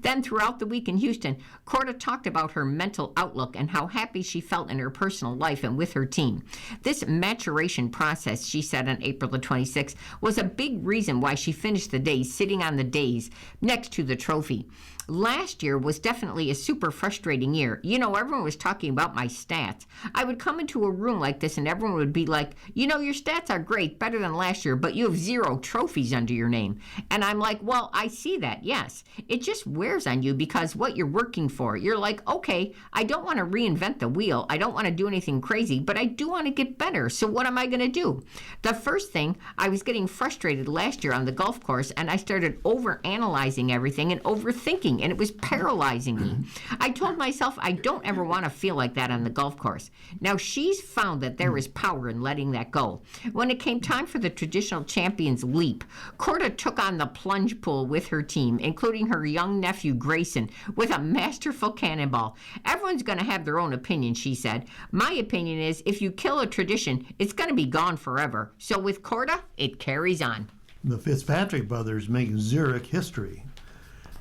Then, throughout the week in Houston, Korda talked about her mental outlook and how happy she felt in her personal life and with her team. This maturation process, she said on April the 26th, was a big reason why she finished the day sitting on the dais next to the trophy. Last year was definitely a super frustrating year. You know, everyone was talking about my stats. I would come into a room like this and everyone would be like, you know, your stats are great, better than last year, but you have 0 trophies under your name. And I'm like, well, I see that, yes. It just wears on you because what you're working for, you're like, okay, I don't want to reinvent the wheel. I don't want to do anything crazy, but I do want to get better. So what am I going to do? The first thing, I was getting frustrated last year on the golf course and I started overanalyzing everything and overthinking, and it was paralyzing me. I told myself I don't ever want to feel like that on the golf course. Now, she's found that there is power in letting that go. When it came time for the traditional Champions Leap, Korda took on the plunge pool with her team, including her young nephew Grayson, with a masterful cannonball. Everyone's going to have their own opinion, she said. My opinion is if you kill a tradition, it's going to be gone forever. So with Korda, it carries on. The Fitzpatrick brothers make Zurich history.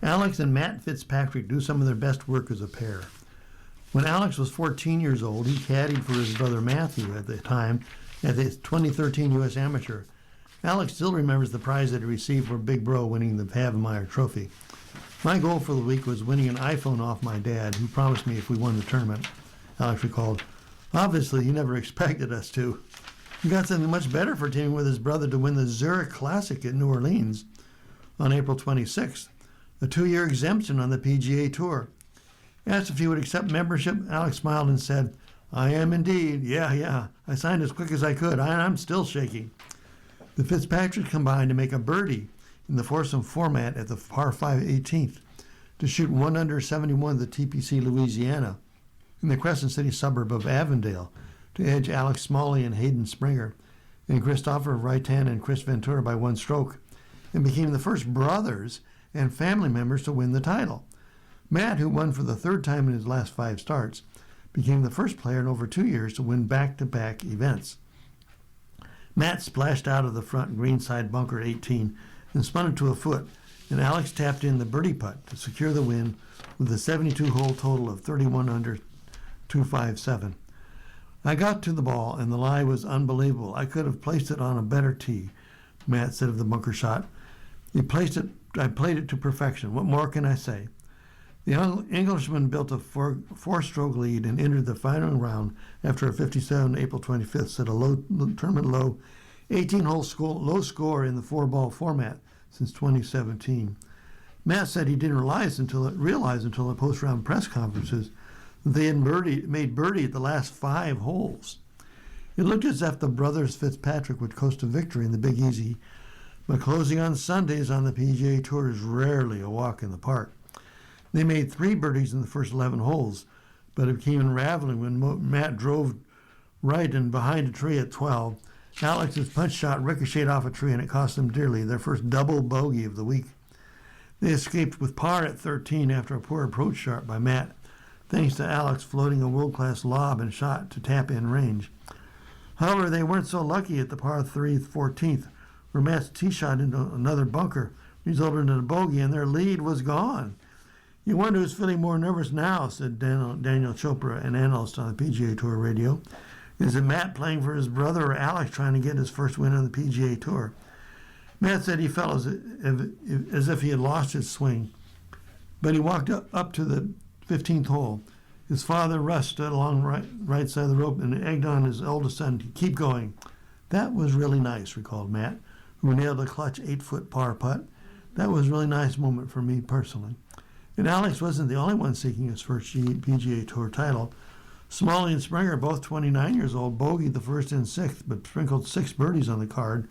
Alex and Matt Fitzpatrick do some of their best work as a pair. When Alex was 14 years old, he caddied for his brother Matthew at the time at the 2013 U.S. Amateur. Alex still remembers the prize that he received for Big Bro winning the Havemeyer Trophy. My goal for the week was winning an iPhone off my dad, who promised me if we won the tournament. Alex recalled, Obviously, he never expected us to. He got something much better for teaming with his brother to win the Zurich Classic at New Orleans on April 26th, a 2-year exemption on the PGA Tour. Asked if he would accept membership, Alex smiled and said, "I am indeed. Yeah. I signed as quick as I could. I'm still shaking." The Fitzpatrick combined to make a birdie in the foursome format at the par 5 18th to shoot 1 under 71 at the TPC Louisiana in the Crescent City suburb of Avondale to edge Alex Smalley and Hayden Springer and Christopher Reitan and Chris Ventura by 1 stroke, and became the first brothers and family members to win the title. Matt, who won for the 3rd time in his last 5 starts, became the first player in over 2 years to win back-to-back events. Matt splashed out of the front greenside bunker at 18 and spun it to a foot, and Alex tapped in the birdie putt to secure the win with a 72-hole total of 31 under 257. "I got to the ball, and the lie was unbelievable. I could have placed it on a better tee," Matt said of the bunker shot. I played it to perfection. What more can I say?" The Englishman built a 4-stroke lead and entered the final round after a 57 April 25th set a tournament low 18-hole low score in the 4-ball format since 2017. Matt said he didn't realize until the post-round press conferences that they had made birdie at the last 5 holes. It looked as if the brothers Fitzpatrick would coast to victory in the Big Easy, but closing on Sundays on the PGA Tour is rarely a walk in the park. They made 3 birdies in the first 11 holes, but it became unraveling when Matt drove right and behind a tree at 12. Alex's punch shot ricocheted off a tree, and it cost them dearly, their first double bogey of the week. They escaped with par at 13 after a poor approach shot by Matt, thanks to Alex floating a world-class lob and shot to tap-in range. However, they weren't so lucky at the par 3 14th, where Matt's tee shot into another bunker resulted in a bogey, and their lead was gone. "You wonder who's feeling more nervous now," said Daniel Chopra, an analyst on the PGA Tour radio. "Is it Matt playing for his brother or Alex trying to get his first win on the PGA Tour?" Matt said he felt as if he had lost his swing, but he walked up to the 15th hole. His father, Russ, stood along right side of the rope and egged on his eldest son to keep going. "That was really nice," recalled Matt, who nailed a clutch 8-foot par putt. "That was a really nice moment for me personally." And Alex wasn't the only one seeking his first PGA Tour title. Smalley and Springer, both 29 years old, bogeyed the first and 6th, but sprinkled 6 birdies on the card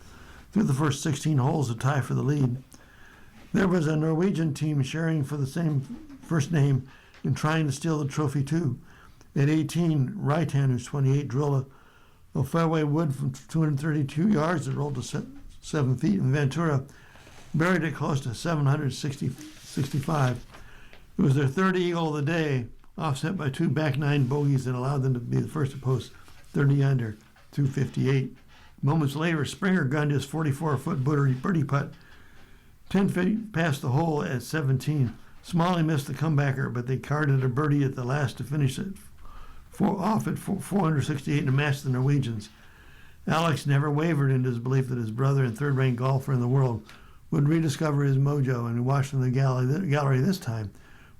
through the first 16 holes to tie for the lead. There was a Norwegian team sharing for the same first name and trying to steal the trophy too. At 18, Reitan, who's 28, drilled a fairway wood from 232 yards that rolled to 7 feet, and Ventura buried it close to 765. It was their 3rd eagle of the day, offset by 2 back 9 bogeys that allowed them to be the first to post 30 under 258. Moments later, Springer gunned his 44-foot birdie putt 10 feet past the hole at 17. Smalley missed the comebacker, but they carded a birdie at the last to finish it off at 468 to match the Norwegians. Alex never wavered in his belief that his brother and third-ranked golfer in the world would rediscover his mojo, and he watched in the gallery this time,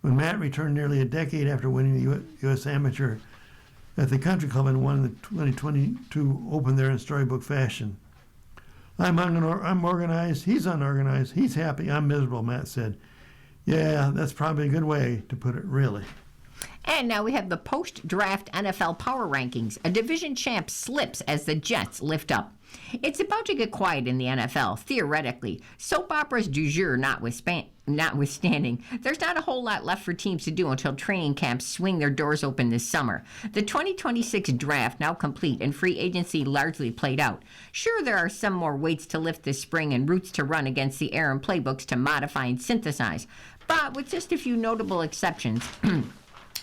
when Matt returned nearly a decade after winning the U.S. Amateur at the Country Club and won the 2022 Open there in storybook fashion. I'm organized, he's unorganized, he's happy, I'm miserable," Matt said. "Yeah, that's probably a good way to put it, really." And now we have the post-draft NFL power rankings. A division champ slips as the Jets lift up. It's about to get quiet in the NFL, theoretically. Soap operas du jour notwithstanding, there's not a whole lot left for teams to do until training camps swing their doors open this summer. The 2026 draft now complete and free agency largely played out. Sure, there are some more weights to lift this spring and routes to run against the air and playbooks to modify and synthesize. But with just a few notable exceptions,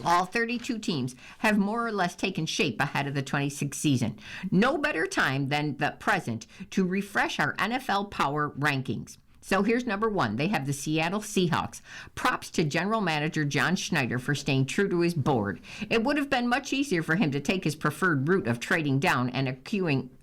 all 32 teams have more or less taken shape ahead of the 26th season. No better time than the present to refresh our NFL power rankings. So here's number 1. They have the Seattle Seahawks. Props to General Manager John Schneider for staying true to his board. It would have been much easier for him to take his preferred route of trading down and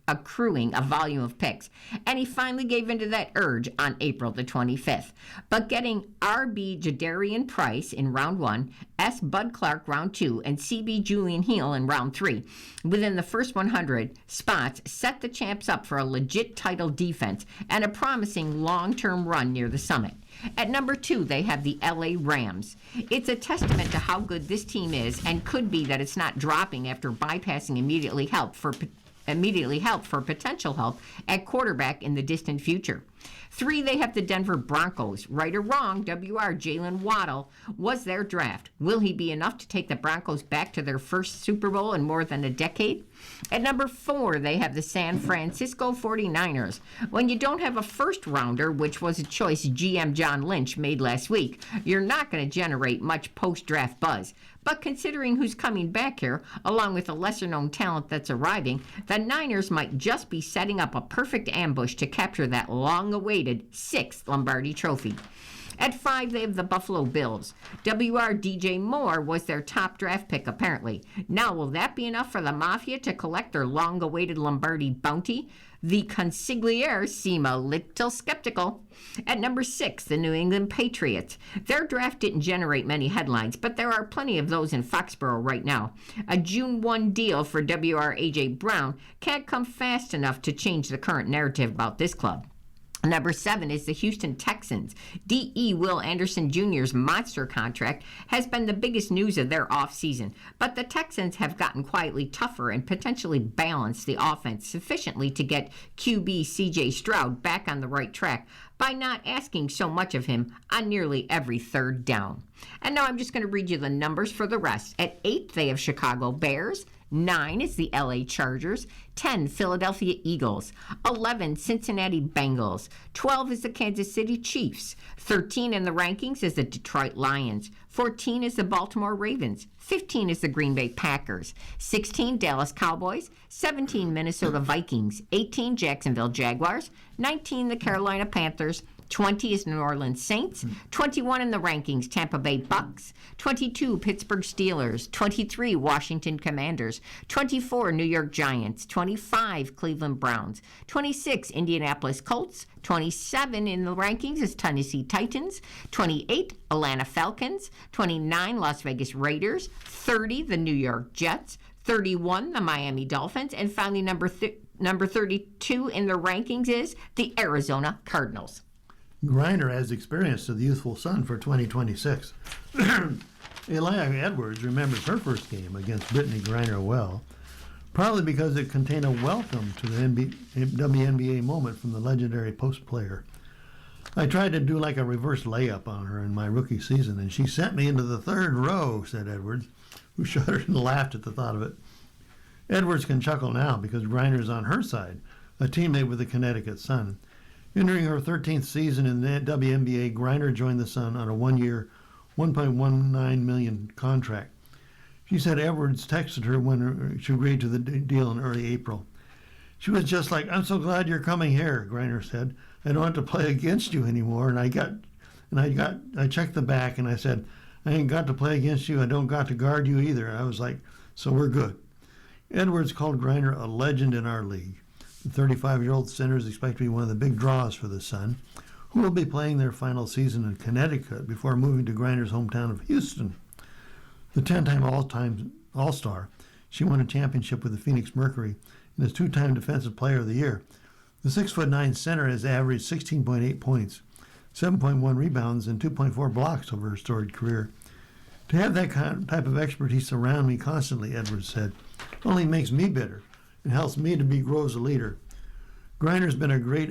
accruing a volume of picks, and he finally gave into that urge on April the 25th. But getting R.B. Jadarian Price in round 1, S. Bud Clark round 2, and C.B. Julian Hill in round 3 within the first 100 spots set the champs up for a legit title defense and a promising long-term run near the summit. At number 2, they have the LA Rams. It's a testament to how good this team is, and could be that it's not dropping after bypassing immediately help for potential help at quarterback in the distant future. 3, they have the Denver Broncos. Right or wrong, WR Jalen Waddle was their draft. Will he be enough to take the Broncos back to their first Super Bowl in more than a decade? At number 4, they have the San Francisco 49ers. When you don't have a first rounder, which was a choice GM John Lynch made last week, you're not going to generate much post-draft buzz. But considering who's coming back here, along with the lesser-known talent that's arriving, the Niners might just be setting up a perfect ambush to capture that long-awaited 6th Lombardi Trophy. At 5, they have the Buffalo Bills. WR DJ Moore was their top draft pick, apparently. Now, will that be enough for the Mafia to collect their long-awaited Lombardi bounty? The consigliere seem a little skeptical. At number 6, the New England Patriots. Their draft didn't generate many headlines, but there are plenty of those in Foxborough right now. A June 1 deal for WR A.J. Brown can't come fast enough to change the current narrative about this club. Number 7 is the Houston Texans. D.E. Will Anderson Jr.'s monster contract has been the biggest news of their offseason, but the Texans have gotten quietly tougher and potentially balanced the offense sufficiently to get QB C.J. Stroud back on the right track by not asking so much of him on nearly every third down. And now I'm just going to read you the numbers for the rest. At 8, they have Chicago Bears. 9 is the LA Chargers, 10 Philadelphia Eagles, 11 Cincinnati Bengals, 12 is the Kansas City Chiefs, 13 in the rankings is the Detroit Lions, 14 is the Baltimore Ravens, 15 is the Green Bay Packers, 16 Dallas Cowboys, 17 Minnesota Vikings, 18 Jacksonville Jaguars, 19 the Carolina Panthers, 20 is New Orleans Saints, 21 in the rankings, Tampa Bay Bucks, 22 Pittsburgh Steelers, 23 Washington Commanders, 24 New York Giants, 25 Cleveland Browns, 26 Indianapolis Colts, 27 in the rankings is Tennessee Titans, 28 Atlanta Falcons, 29 Las Vegas Raiders, 30 the New York Jets, 31 the Miami Dolphins, and finally number 32 in the rankings is the Arizona Cardinals. Griner has experience to the youthful son for 2026. Elia Edwards remembers her first game against Brittany Griner well, probably because it contained a welcome to the WNBA moment from the legendary post player. I tried to do like a reverse layup on her in my rookie season, and she sent me into the third row, said Edwards, who shuddered and laughed at the thought of it. Edwards can chuckle now because Griner's on her side, a teammate with the Connecticut Sun. Entering her 13th season in the WNBA, Griner joined the Sun on a one-year, $1.19 million contract. She said Edwards texted her when she agreed to the deal in early April. She was just like, "I'm so glad you're coming here," Griner said. "I don't have to play against you anymore." And I checked the back and I said, "I ain't got to play against you. I don't got to guard you either." I was like, "So we're good." Edwards called Griner a legend in our league. The 35-year-old center is expected to be one of the big draws for the Sun, who will be playing their final season in Connecticut before moving to Griner's hometown of Houston. The 10-time All-Star, she won a championship with the Phoenix Mercury and is 2-time Defensive Player of the Year. The 6'9" center has averaged 16.8 points, 7.1 rebounds, and 2.4 blocks over her storied career. To have that type of expertise around me constantly, Edwards said, only makes me better. It helps me to grow as a leader. Griner's been a great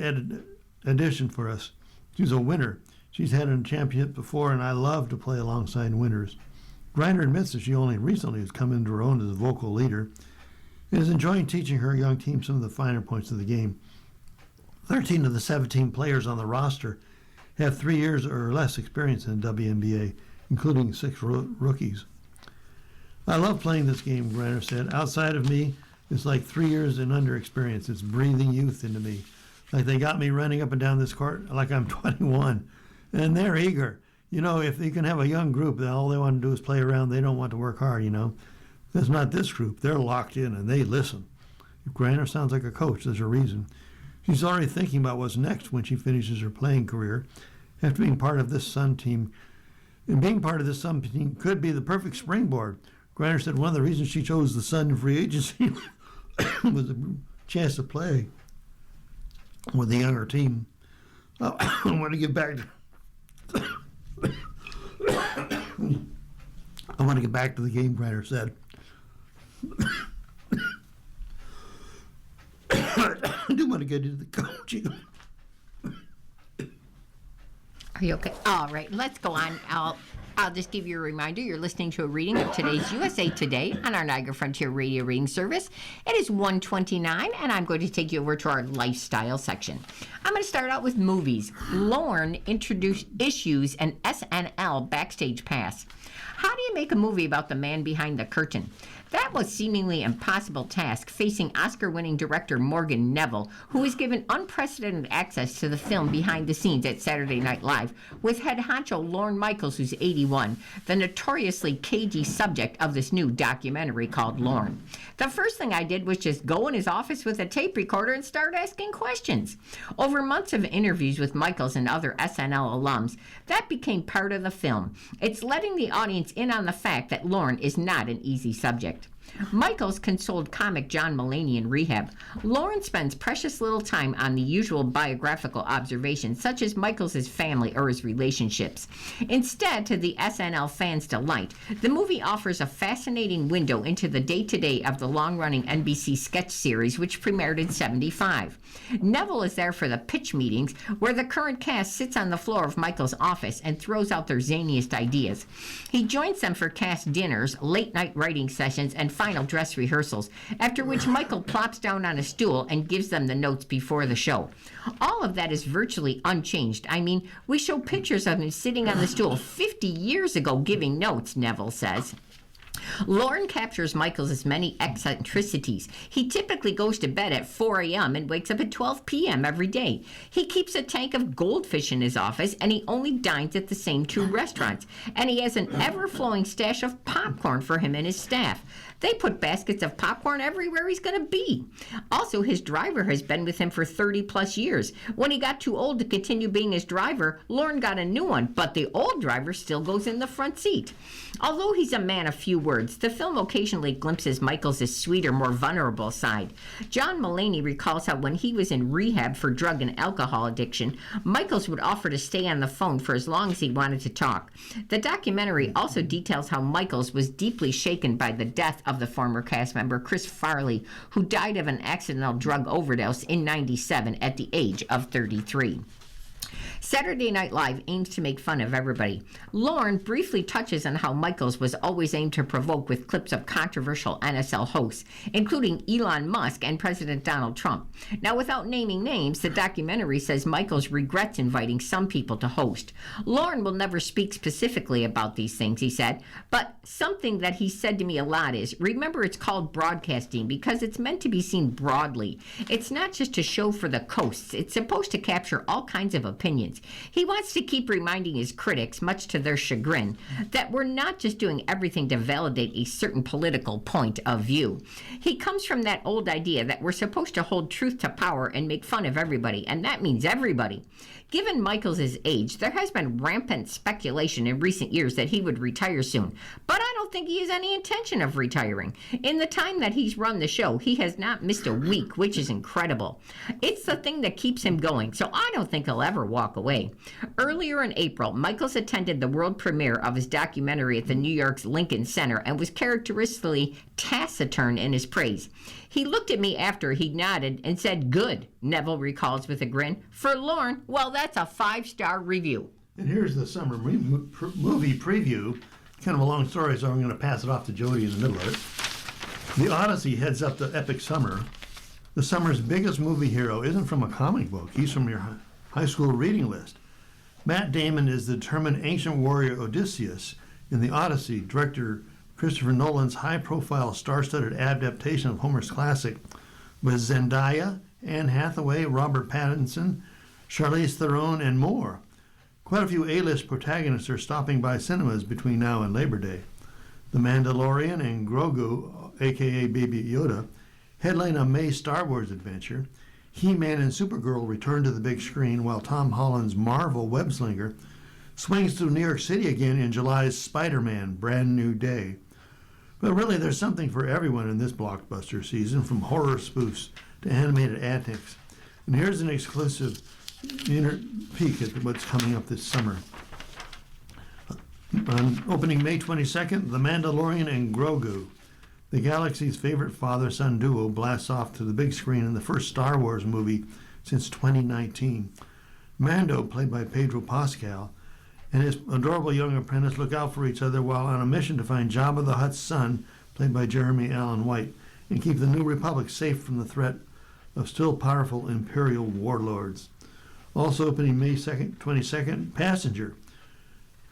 addition for us. She's a winner. She's had a championship before, and I love to play alongside winners. Griner admits that she only recently has come into her own as a vocal leader and is enjoying teaching her young team some of the finer points of the game. 13 of the 17 players on the roster have 3 years or less experience in the WNBA, including 6 rookies. "I love playing this game," Griner said. "Outside of me, it's like 3 years and under experience. It's breathing youth into me. Like they got me running up and down this court like I'm 21. And they're eager. You know, if you can have a young group, then all they want to do is play around. They don't want to work hard, you know. That's not this group. They're locked in and they listen. If Griner sounds like a coach, there's a reason. She's already thinking about what's next when she finishes her playing career. After being part of this Sun team, and being part of this Sun team could be the perfect springboard. Griner said one of the reasons she chose the Sun in free agency was a chance to play with a younger team. I want to get back to the game, Griner said. I do want to get into the coaching. Are you okay? All right, let's go on. I'll just give you a reminder. You're listening to a reading of today's USA Today on our Niagara Frontier Radio reading service. It is 1:29, and I'm going to take you over to our lifestyle section. I'm going to start out with movies. Lorne issues an SNL backstage pass. How do you make a movie about the man behind the curtain? That was seemingly impossible task facing Oscar-winning director Morgan Neville, who was given unprecedented access to the film behind the scenes at Saturday Night Live, with head honcho Lorne Michaels, who's 81, the notoriously cagey subject of this new documentary called Lorne. The first thing I did was just go in his office with a tape recorder and start asking questions. Over months of interviews with Michaels and other SNL alums, that became part of the film. It's letting the audience in on the fact that Lorne is not an easy subject. Michaels consoled comic John Mulaney in rehab. Lorne spends precious little time on the usual biographical observations, such as Michaels' family or his relationships. Instead, to the SNL fans' delight, the movie offers a fascinating window into the day-to-day of the long-running NBC sketch series, which premiered in '75. Neville is there for the pitch meetings, where the current cast sits on the floor of Michaels' office and throws out their zaniest ideas. He joins them for cast dinners, late-night writing sessions, and final dress rehearsals, after which Michael plops down on a stool and gives them the notes before the show. All of that is virtually unchanged. I mean, we show pictures of him sitting on the stool 50 years ago giving notes, Neville says. Lorne captures Michaels' many eccentricities. He typically goes to bed at 4 a.m. and wakes up at 12 p.m. every day. He keeps a tank of goldfish in his office, and he only dines at the same 2 restaurants. And he has an ever-flowing stash of popcorn for him and his staff. They put baskets of popcorn everywhere he's going to be. Also, his driver has been with him for 30-plus years. When he got too old to continue being his driver, Lorne got a new one, but the old driver still goes in the front seat. Although he's a man of few words, the film occasionally glimpses Michaels' sweeter, more vulnerable side. John Mulaney recalls how when he was in rehab for drug and alcohol addiction, Michaels would offer to stay on the phone for as long as he wanted to talk. The documentary also details how Michaels was deeply shaken by the death of the former cast member Chris Farley, who died of an accidental drug overdose in '97 at the age of 33. Saturday Night Live aims to make fun of everybody. Lorne briefly touches on how Michaels was always aimed to provoke with clips of controversial NSL hosts, including Elon Musk and President Donald Trump. Now, without naming names, the documentary says Michaels regrets inviting some people to host. Lorne will never speak specifically about these things, he said, but something that he said to me a lot is, remember, it's called broadcasting because it's meant to be seen broadly. It's not just a show for the coasts. It's supposed to capture all kinds of opinions. He wants to keep reminding his critics, much to their chagrin, that we're not just doing everything to validate a certain political point of view. He comes from that old idea that we're supposed to hold truth to power and make fun of everybody, and that means everybody. Given Michaels' age, there has been rampant speculation in recent years that he would retire soon, but I don't think he has any intention of retiring. In the time that he's run the show, he has not missed a week, which is incredible. It's the thing that keeps him going, so I don't think he'll ever walk away. Earlier in April, Michaels attended the world premiere of his documentary at the New York's Lincoln Center and was characteristically taciturn in his praise. He looked at me after he nodded and said, "Good," Neville recalls with a grin. For Lorne, well, that's a 5-star review. And here's the summer movie preview. Kind of a long story, so I'm going to pass it off to Jody in the middle of it. The Odyssey heads up the epic summer. The summer's biggest movie hero isn't from a comic book. He's from your high school reading list. Matt Damon is the determined ancient warrior Odysseus in The Odyssey, director Christopher Nolan's high-profile, star-studded adaptation of Homer's classic, with Zendaya, Anne Hathaway, Robert Pattinson, Charlize Theron, and more. Quite a few A-list protagonists are stopping by cinemas between now and Labor Day. The Mandalorian and Grogu, a.k.a. Baby Yoda, Headline a May Star Wars adventure, He-Man and Supergirl return to the big screen while Tom Holland's Marvel web-slinger swings through New York City again in July's Spider-Man Brand New Day. But really, there's something for everyone in this blockbuster season, from horror spoofs to animated antics. And here's an exclusive peek at what's coming up this summer. On opening May 22nd, The Mandalorian and Grogu, the galaxy's favorite father-son duo, blasts off to the big screen in the first Star Wars movie since 2019. Mando, played by Pedro Pascal, and his adorable young apprentice look out for each other while on a mission to find Jabba the Hutt's son, played by Jeremy Allen White, and keep the New Republic safe from the threat of still powerful Imperial warlords. Also opening May 22nd, Passenger.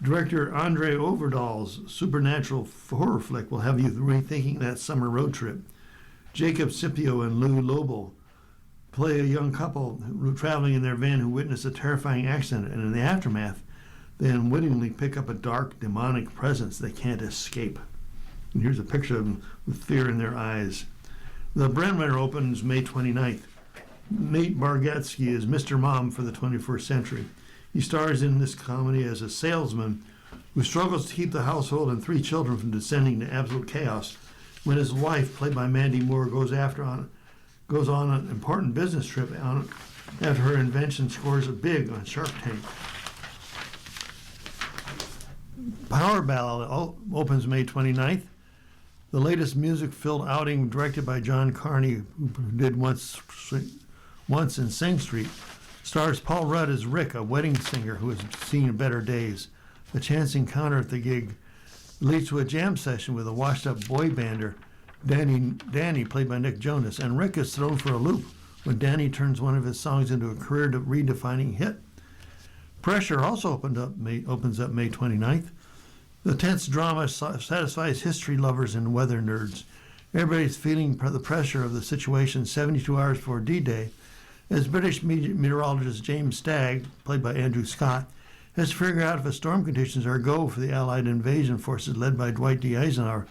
Director Andre Overdahl's supernatural horror flick will have you rethinking that summer road trip. Jacob Scipio and Lou Lobo play a young couple traveling in their van who witness a terrifying accident, and in the aftermath, they unwittingly pick up a dark, demonic presence they can't escape. And here's a picture of them with fear in their eyes. The Breadwinner opens May 29th. Nate Bargatze is Mr. Mom for the 21st century. He stars in this comedy as a salesman who struggles to keep the household and 3 children from descending to absolute chaos when his wife, played by Mandy Moore, goes on an important business trip after her invention scores big on Shark Tank. Power Ballad opens May 29th. The latest music-filled outing directed by John Carney, who did Once in Sing Street, stars Paul Rudd as Rick, a wedding singer who has seen better days. A chance encounter at the gig leads to a jam session with a washed-up boy bander, Danny, played by Nick Jonas, and Rick is thrown for a loop when Danny turns one of his songs into a career-redefining hit. Pressure also opens up May 29th. The tense drama satisfies history lovers and weather nerds. Everybody's feeling the pressure of the situation 72 hours before D-Day, as British meteorologist James Stagg, played by Andrew Scott, has to figure out if the storm conditions are go for the Allied invasion forces led by Dwight D. Eisenhower,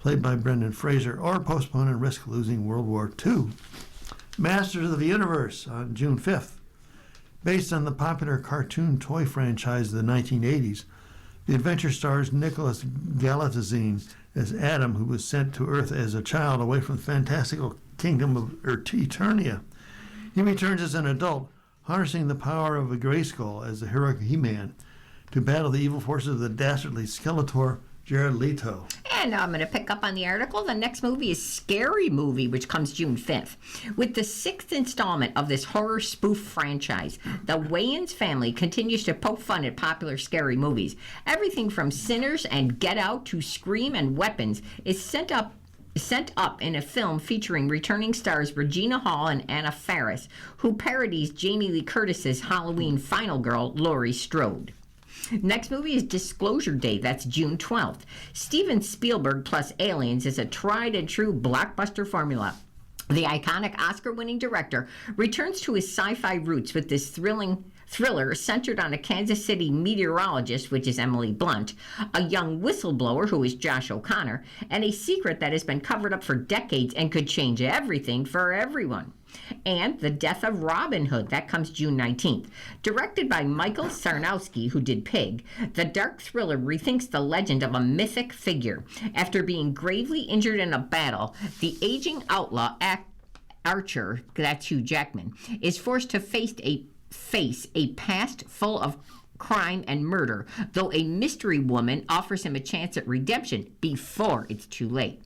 played by Brendan Fraser, or postpone and risk losing World War II. Masters of the Universe on June 5th. Based on the popular cartoon toy franchise of the 1980s, the adventure stars Nicholas Galatazine as Adam, who was sent to Earth as a child away from the fantastical kingdom of Eternia. He returns as an adult, harnessing the power of a Grayskull as the heroic He-Man to battle the evil forces of the dastardly Skeletor, Jared Leto. And now I'm going to pick up on the article. The next movie is Scary Movie, which comes June 5th. With the 6th installment of this horror spoof franchise, the Wayans family continues to poke fun at popular scary movies. Everything from Sinners and Get Out to Scream and Weapons is sent up in a film featuring returning stars Regina Hall and Anna Faris, who parodies Jamie Lee Curtis's Halloween final girl, Laurie Strode. Next movie is Disclosure Day. That's June 12th. Steven Spielberg plus Aliens is a tried and true blockbuster formula. The iconic Oscar-winning director returns to his sci-fi roots with this thriller centered on a Kansas City meteorologist, which is Emily Blunt, a young whistleblower, who is Josh O'Connor, and a secret that has been covered up for decades and could change everything for everyone. And The Death of Robin Hood, that comes June 19th. Directed by Michael Sarnowski, who did Pig, the dark thriller rethinks the legend of a mythic figure. After being gravely injured in a battle, the aging outlaw Archer, that's Hugh Jackman, is forced to face a past full of crime and murder, though a mystery woman offers him a chance at redemption before it's too late.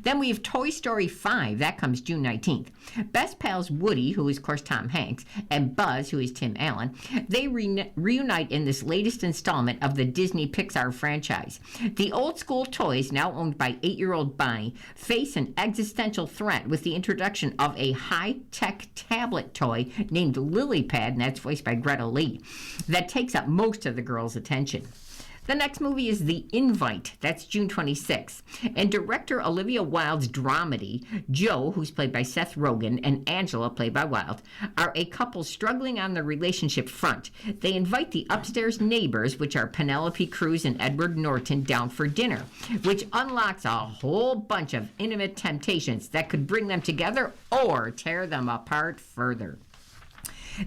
Then we have Toy Story 5. That comes June 19th. Best pals Woody, who is, of course, Tom Hanks, and Buzz, who is Tim Allen, they reunite in this latest installment of the Disney Pixar franchise. The old-school toys, now owned by 8-year-old Bonnie, face an existential threat with the introduction of a high-tech tablet toy named Lilypad, and that's voiced by Greta Lee, that takes up most of the girls' attention. The next movie is The Invite. That's June 26th. And director Olivia Wilde's dramedy, Joe, who's played by Seth Rogen, and Angela, played by Wilde, are a couple struggling on the relationship front. They invite the upstairs neighbors, which are Penelope Cruz and Edward Norton, down for dinner, which unlocks a whole bunch of intimate temptations that could bring them together or tear them apart further.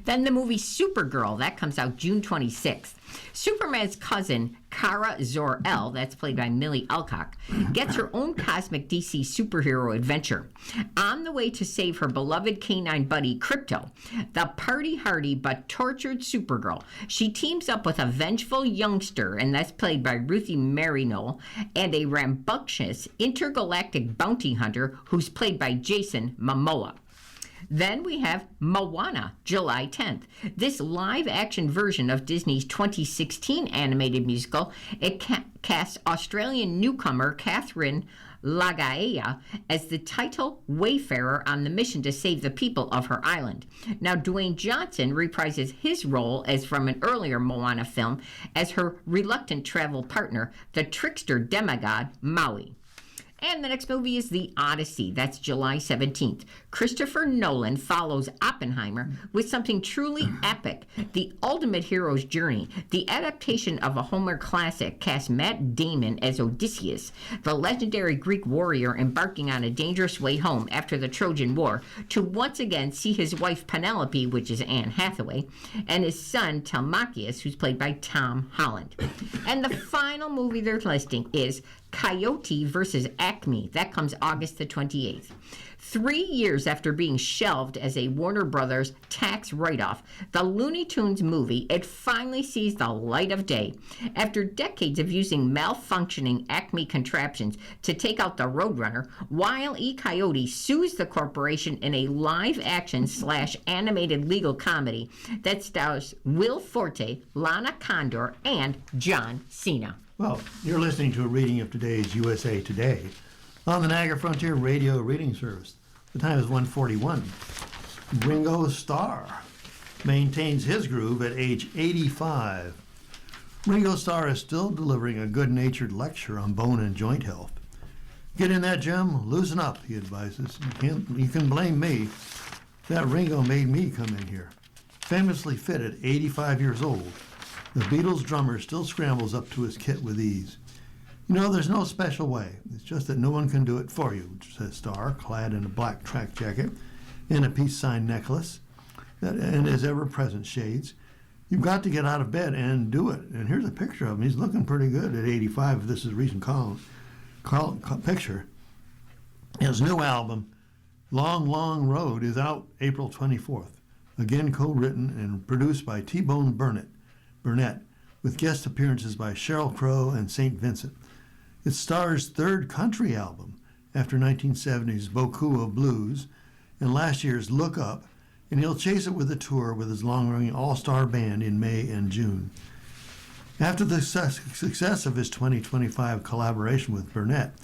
Then the movie Supergirl, that comes out June 26th. Superman's cousin, Kara Zor-El, that's played by Millie Alcock, gets her own cosmic DC superhero adventure. On the way to save her beloved canine buddy, Krypto, the party-hardy but tortured Supergirl, she teams up with a vengeful youngster, and that's played by Ruthie Marino, and a rambunctious intergalactic bounty hunter who's played by Jason Momoa. Then we have Moana, July 10th. This live-action version of Disney's 2016 animated musical, it casts Australian newcomer Catherine Lagaea as the title wayfarer on the mission to save the people of her island. Now, Dwayne Johnson reprises his role as from an earlier Moana film as her reluctant travel partner, the trickster demigod Maui. And the next movie is The Odyssey. That's July 17th. Christopher Nolan follows Oppenheimer with something truly epic, the ultimate hero's journey. The adaptation of a Homer classic casts Matt Damon as Odysseus, the legendary Greek warrior embarking on a dangerous way home after the Trojan War to once again see his wife Penelope, which is Anne Hathaway, and his son Telemachus, who's played by Tom Holland. And the final movie they're listing is Coyote versus Acme. That comes August the 28th. 3 years after being shelved as a Warner Brothers tax write-off, the Looney Tunes movie, it finally sees the light of day. After decades of using malfunctioning Acme contraptions to take out the Roadrunner, Wile E. Coyote sues the corporation in a live-action / animated legal comedy that stars Will Forte, Lana Condor, and John Cena. Well, you're listening to a reading of today's USA Today on the Niagara Frontier Radio Reading Service. The time is 1:41. Ringo Starr maintains his groove at age 85. Ringo Starr is still delivering a good-natured lecture on bone and joint health. Get in that gym, loosen up, he advises. You can blame me. That Ringo made me come in here. Famously fit at 85 years old, the Beatles drummer still scrambles up to his kit with ease. You know, there's no special way. It's just that no one can do it for you, says Starr, clad in a black track jacket and a peace sign necklace and his ever-present shades. You've got to get out of bed and do it. And here's a picture of him. He's looking pretty good at 85, if this is a recent picture. His new album, Long, Long Road, is out April 24th. Again co-written and produced by T-Bone Burnett, with guest appearances by Sheryl Crow and St. Vincent. It's Starr's third country album after 1970's Beaucoup of Blues and last year's Look Up, and he'll chase it with a tour with his long-running all-star band in May and June. After the success of his 2025 collaboration with Burnett,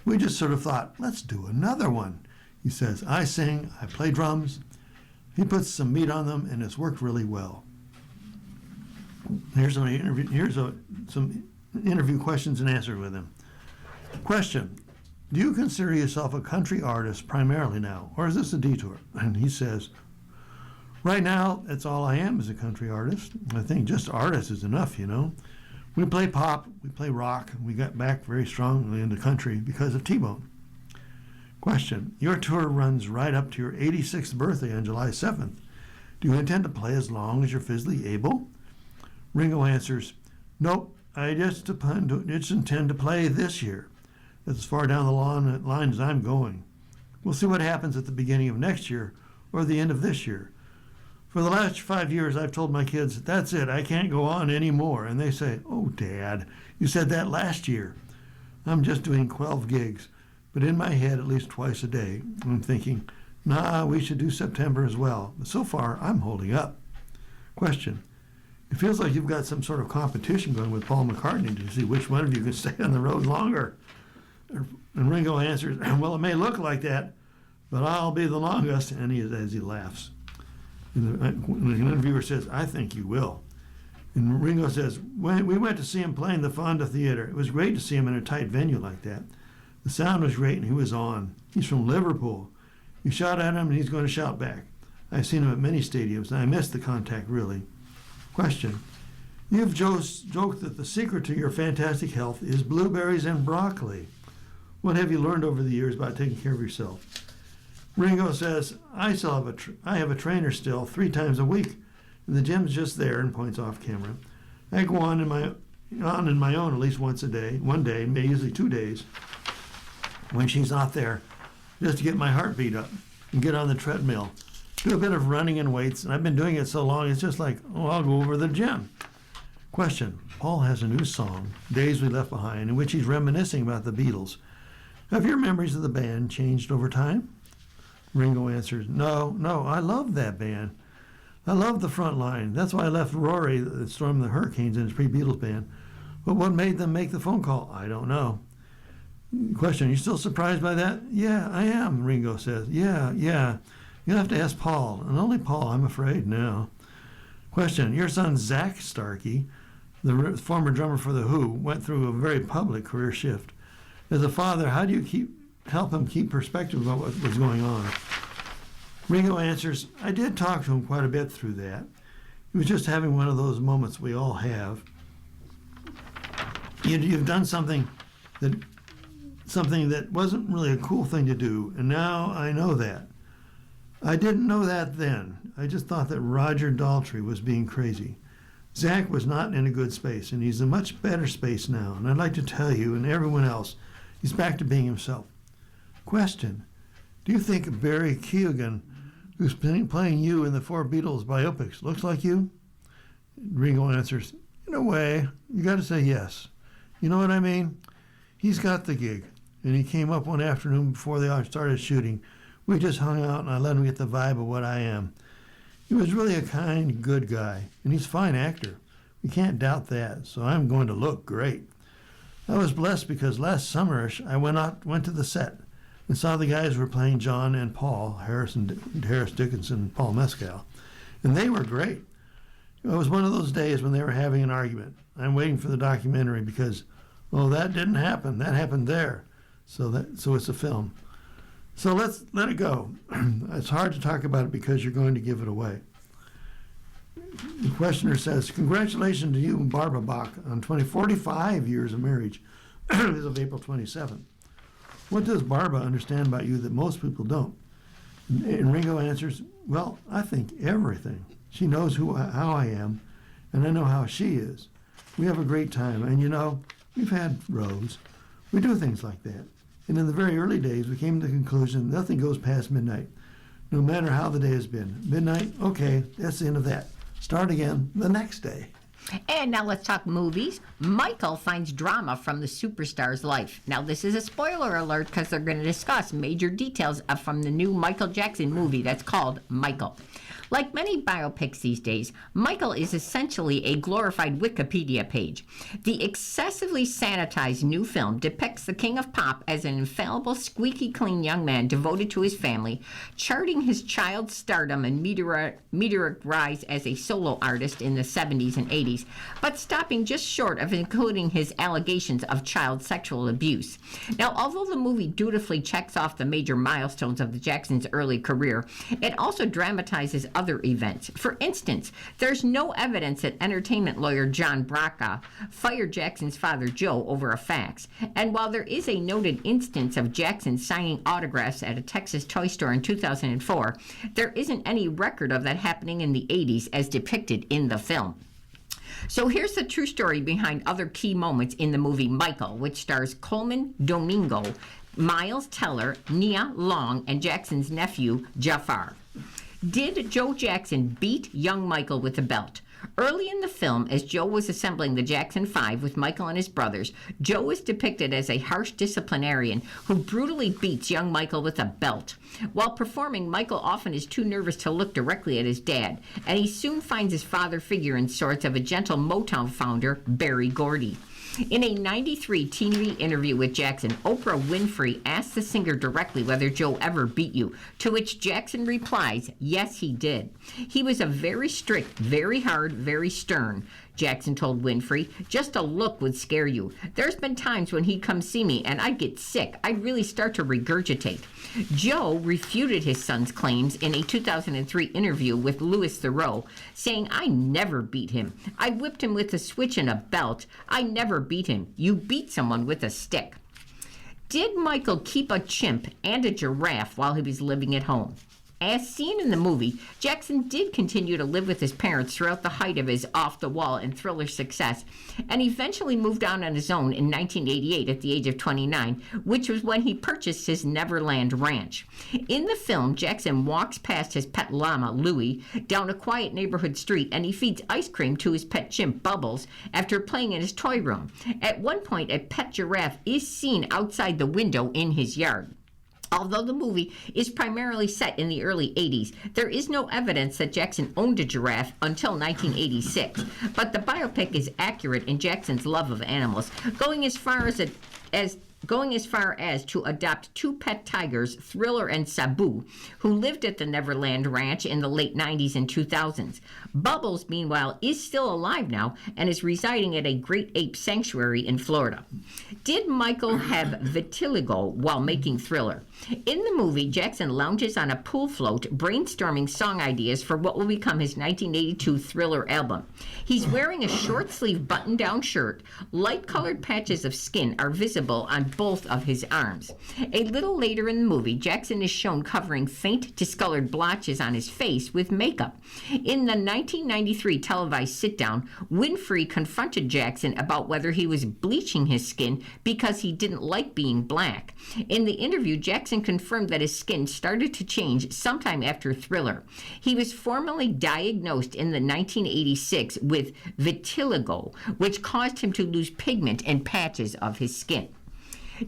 we just sort of thought, let's do another one. He says, I sing, I play drums. He puts some meat on them, and it's worked really well. Here's some interview questions and answers with him. Question: do you consider yourself a country artist primarily now, or is this a detour? And he says, right now, that's all I am is a country artist. I think just artist is enough, you know. We play pop, we play rock, and we got back very strongly into country because of T-Bone. Question: your tour runs right up to your 86th birthday on July 7th. Do you intend to play as long as you're physically able? Ringo answers, nope, I just intend to play this year. That's as far down the line as I'm going. We'll see what happens at the beginning of next year or the end of this year. For the last 5 years, I've told my kids, that's it, I can't go on anymore. And they say, oh, Dad, you said that last year. I'm just doing 12 gigs, but in my head at least twice a day. I'm thinking, nah, we should do September as well. But so far, I'm holding up. Question: it feels like you've got some sort of competition going with Paul McCartney to see which one of you can stay on the road longer. And Ringo answers, well, it may look like that, but I'll be the longest, and as he laughs. And the interviewer says, I think you will. And Ringo says, we went to see him playing the Fonda Theatre. It was great to see him in a tight venue like that. The sound was great and he was on. He's from Liverpool. You shout at him and he's going to shout back. I've seen him at many stadiums and I miss the contact, really. Question. You've joked that the secret to your fantastic health is blueberries and broccoli. What have you learned over the years about taking care of yourself? Ringo says, I have a trainer still 3 times a week. And the gym's just there, and points off camera. I go on in my own at least once a day, one day, maybe usually 2 days, when she's not there, just to get my heart beat up and get on the treadmill. Do a bit of running and weights, and I've been doing it so long, it's just like, I'll go over to the gym. Question. Paul has a new song, Days We Left Behind, in which he's reminiscing about the Beatles. Have your memories of the band changed over time? Ringo answers, No, I love that band. I love the front line. That's why I left Rory that stormed the Hurricanes in his pre-Beatles band. But what made them make the phone call? I don't know. Question, you still surprised by that? Yeah, I am, Ringo says. Yeah. You'll have to ask Paul, and only Paul, I'm afraid, now. Question, your son Zach Starkey, the former drummer for The Who, went through a very public career shift. As a father, how do you help him keep perspective about what was going on? Ringo answers, I did talk to him quite a bit through that. He was just having one of those moments we all have. You've done something that wasn't really a cool thing to do, and now I know that. I didn't know that then. I just thought that Roger Daltrey was being crazy. Zach was not in a good space, and he's in a much better space now, and I'd like to tell you and everyone else, he's back to being himself. Question, do you think Barry Keoghan, who's playing you in the 4 Beatles biopics, looks like you? Ringo answers, in a way, you got to say yes. You know what I mean? He's got the gig, and he came up one afternoon before they all started shooting. We just hung out, and I let him get the vibe of what I am. He was really a kind, good guy, and he's a fine actor. We can't doubt that, so I'm going to look great. I was blessed because last summer I went to the set and saw the guys were playing John and Paul, Harris Dickinson and Paul Mescal, and they were great. It was one of those days when they were having an argument. I'm waiting for the documentary because, that didn't happen. That happened there. So it's a film. So let's let it go. It's hard to talk about it because you're going to give it away. The questioner says, congratulations to you and Barbara Bach on 45 years of marriage as of April 27th. What does Barbara understand about you that most people don't? And Ringo answers, well, I think everything. She knows how I am, and I know how she is. We have a great time, and we've had rows. We do things like that. And in the very early days, we came to the conclusion nothing goes past midnight, no matter how the day has been. Midnight, okay, that's the end of that. Start again the next day. And now let's talk movies. Michael finds drama from the superstar's life. Now, this is a spoiler alert because they're going to discuss major details from the new Michael Jackson movie that's called Michael. Like many biopics these days, Michael is essentially a glorified Wikipedia page. The excessively sanitized new film depicts the king of pop as an infallible, squeaky clean young man devoted to his family, charting his child stardom and meteoric rise as a solo artist in the 70s and 80s, but stopping just short of including his allegations of child sexual abuse. Now, although the movie dutifully checks off the major milestones of the Jacksons' early career, it also dramatizes other events. For instance, there's no evidence that entertainment lawyer John Braca fired Jackson's father Joe over a fax. And while there is a noted instance of Jackson signing autographs at a Texas toy store in 2004, there isn't any record of that happening in the 80s as depicted in the film. So here's the true story behind other key moments in the movie Michael, which stars Coleman Domingo, Miles Teller, Nia Long, and Jackson's nephew, Jafar. Did Joe Jackson beat young Michael with a belt? Early in the film, as Joe was assembling the Jackson 5 with Michael and his brothers, Joe is depicted as a harsh disciplinarian who brutally beats young Michael with a belt. While performing, Michael often is too nervous to look directly at his dad, and he soon finds his father figure in sorts of a gentle Motown founder, Berry Gordy. In a 93 TV interview with Jackson, Oprah Winfrey asked the singer directly whether Joe ever beat you, to which Jackson replies, yes, he did. He was a very strict, very hard, very stern. Jackson told Winfrey, just a look would scare you. There's been times when he'd come see me and I'd get sick. I'd really start to regurgitate. Joe refuted his son's claims in a 2003 interview with Louis Theroux, saying, I never beat him. I whipped him with a switch and a belt. I never beat him. You beat someone with a stick. Did Michael keep a chimp and a giraffe while he was living at home? As seen in the movie, Jackson did continue to live with his parents throughout the height of his off-the-wall and thriller success, and eventually moved out on his own in 1988 at the age of 29, which was when he purchased his Neverland Ranch. In the film, Jackson walks past his pet llama, Louie, down a quiet neighborhood street, and he feeds ice cream to his pet chimp, Bubbles, after playing in his toy room. At one point, a pet giraffe is seen outside the window in his yard. Although the movie is primarily set in the early 80s, there is no evidence that Jackson owned a giraffe until 1986. But the biopic is accurate in Jackson's love of animals, going as far as to adopt two pet tigers, Thriller and Sabu, who lived at the Neverland Ranch in the late 90s and 2000s. Bubbles, meanwhile, is still alive now and is residing at a great ape sanctuary in Florida. Did Michael have vitiligo while making Thriller? In the movie, Jackson lounges on a pool float, brainstorming song ideas for what will become his 1982 Thriller album. He's wearing a short-sleeve button-down shirt. Light-colored patches of skin are visible on both of his arms. A little later in the movie, Jackson is shown covering faint, discolored blotches on his face with makeup. In the 1993 televised sit-down, Winfrey confronted Jackson about whether he was bleaching his skin because he didn't like being black. In the interview, Jackson confirmed that his skin started to change sometime after Thriller. He was formally diagnosed in the 1986 with vitiligo, which caused him to lose pigment in patches of his skin.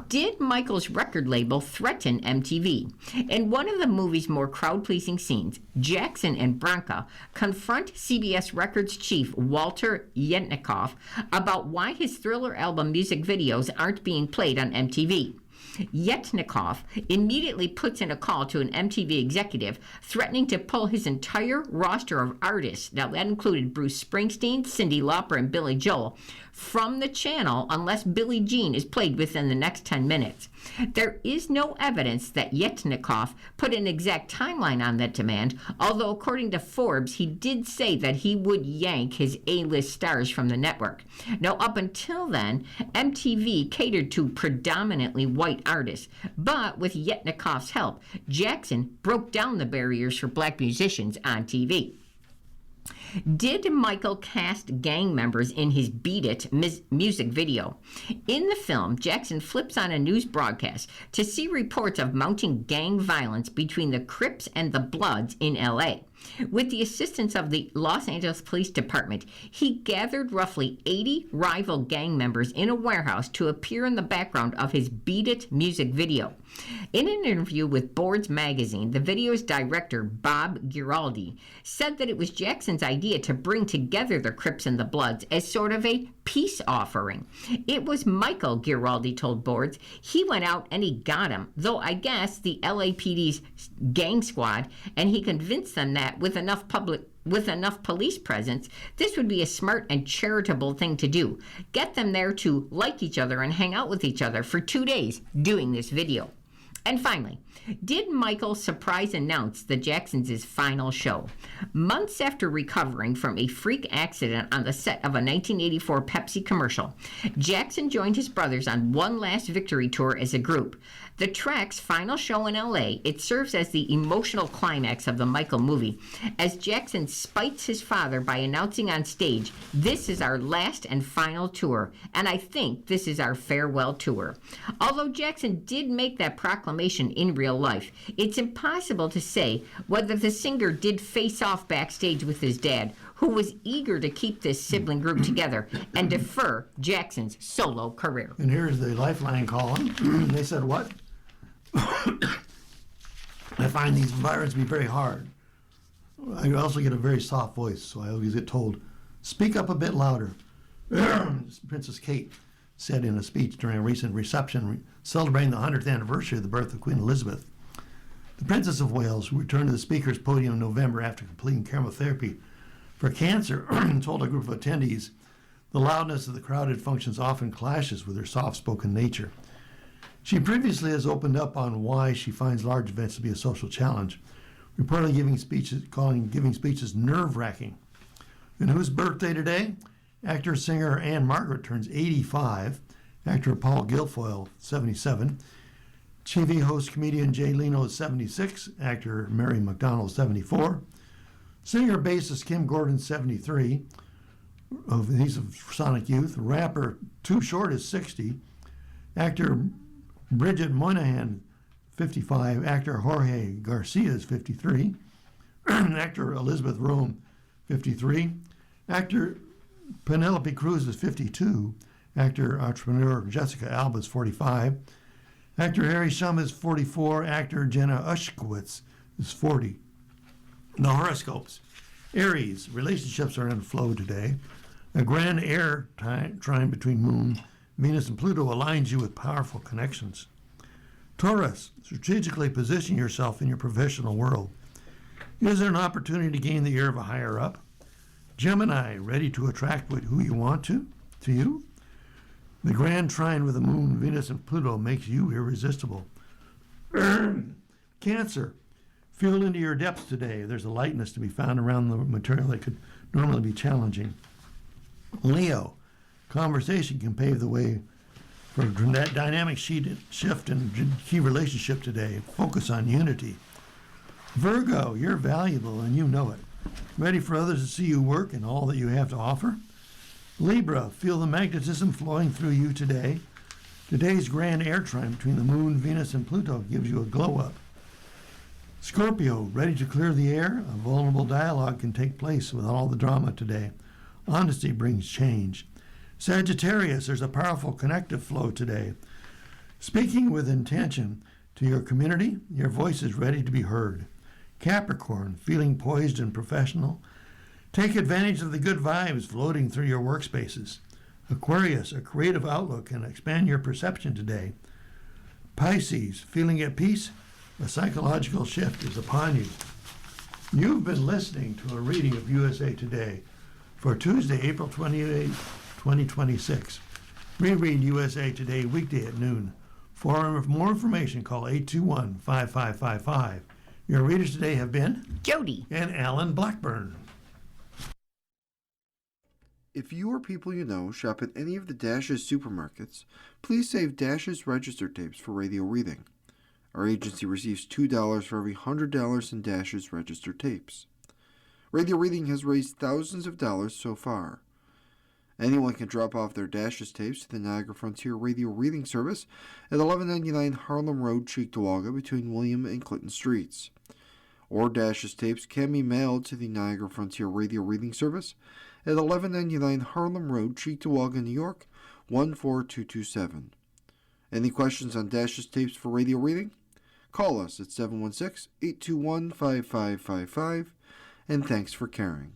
Did Michael's record label threaten MTV? In one of the movie's more crowd-pleasing scenes, Jackson and Branca confront CBS Records chief Walter Yetnikoff about why his Thriller album music videos aren't being played on MTV. Yetnikoff immediately puts in a call to an MTV executive threatening to pull his entire roster of artists, now that included Bruce Springsteen, Cyndi Lauper, and Billy Joel, from the channel unless Billie Jean is played within the next 10 minutes. There is no evidence that Yetnikoff put an exact timeline on that demand, although according to Forbes, he did say that he would yank his A-list stars from the network. Now, up until then, MTV catered to predominantly white artists, but with Yetnikoff's help, Jackson broke down the barriers for black musicians on TV. Did Michael cast gang members in his Beat It music video? In the film, Jackson flips on a news broadcast to see reports of mounting gang violence between the Crips and the Bloods in LA. With the assistance of the Los Angeles Police Department, he gathered roughly 80 rival gang members in a warehouse to appear in the background of his Beat It music video. In an interview with Boards magazine, the video's director, Bob Giraldi, said that it was Jackson's idea to bring together the Crips and the Bloods as sort of a peace offering. It was Michael, Giraldi told Boards. He went out and he got him, though I guess the LAPD's gang squad, and he convinced them that with enough police presence, this would be a smart and charitable thing to do. Get them there to like each other and hang out with each other for 2 days doing this video. And finally, did Michael surprise announce the Jacksons' final show? Months after recovering from a freak accident on the set of a 1984 Pepsi commercial, Jackson joined his brothers on one last victory tour as a group. The Track's final show in LA, it serves as the emotional climax of the Michael movie, as Jackson spites his father by announcing on stage, "This is our last and final tour, and I think this is our farewell tour." Although Jackson did make that proclamation in real life, it's impossible to say whether the singer did face off backstage with his dad, who was eager to keep this sibling group together and defer Jackson's solo career. And here's the Lifeline column. They said, what? I find these environments to be very hard. I also get a very soft voice, so I always get told, speak up a bit louder. Princess Kate. said in a speech during a recent reception celebrating the 100th anniversary of the birth of Queen Elizabeth. The Princess of Wales, who returned to the Speaker's podium in November after completing chemotherapy for cancer, told a group of attendees, "The loudness of the crowded functions often clashes with her soft-spoken nature." She previously has opened up on why she finds large events to be a social challenge, reportedly calling giving speeches nerve-wracking. And whose birthday today? Actor-singer Anne Margaret turns 85, actor Paul Guilfoyle, 77, TV host comedian Jay Leno is 76, actor Mary McDonnell, 74, singer-bassist Kim Gordon, 73, he's of Sonic Youth, rapper Too Short is 60, actor Bridget Moynihan, 55, actor Jorge Garcia is 53, actor Elizabeth Rome, 53, actor Penelope Cruz is 52, actor entrepreneur Jessica Alba is 45, actor Harry Shum is 44, actor Jenna Ushkowitz is 40. The horoscopes. Aries, relationships are in flow today. A grand air trine between Moon, Venus, and Pluto aligns you with powerful connections. Taurus, strategically position yourself in your professional world. Is there an opportunity to gain the ear of a higher up? Gemini, ready to attract who you want to you? The grand trine with the Moon, Venus, and Pluto makes you irresistible. Cancer, feel into your depths today. There's a lightness to be found around the material that could normally be challenging. Leo, conversation can pave the way for that dynamic shift in key relationship today. Focus on unity. Virgo, you're valuable and you know it. Ready for others to see you work and all that you have to offer? Libra, feel the magnetism flowing through you today. Today's grand air trine between the Moon, Venus, and Pluto gives you a glow up. Scorpio, ready to clear the air? A vulnerable dialogue can take place with all the drama today. Honesty brings change. Sagittarius, there's a powerful connective flow today. Speaking with intention to your community, your voice is ready to be heard. Capricorn, feeling poised and professional. Take advantage of the good vibes floating through your workspaces. Aquarius, a creative outlook can expand your perception today. Pisces, feeling at peace? A psychological shift is upon you. You've been listening to a reading of USA Today for Tuesday, April 28, 2026. Reread USA Today weekday at noon. For more information, call 821-5555. Your readers today have been Jody and Alan Blackburn. If you or people you know shop at any of the Dash's supermarkets, please save Dash's register tapes for Radio Reading. Our agency receives $2 for every $100 in Dash's register tapes. Radio Reading has raised thousands of dollars so far. Anyone can drop off their Dash's tapes to the Niagara Frontier Radio Reading Service at 1199 Harlem Road, Cheektowaga, between William and Clinton Streets. Or Dash's tapes can be mailed to the Niagara Frontier Radio Reading Service at 1199 Harlem Road, Cheektowaga, New York, 14227. Any questions on Dash's tapes for radio reading? Call us at 716-821-5555, and thanks for caring.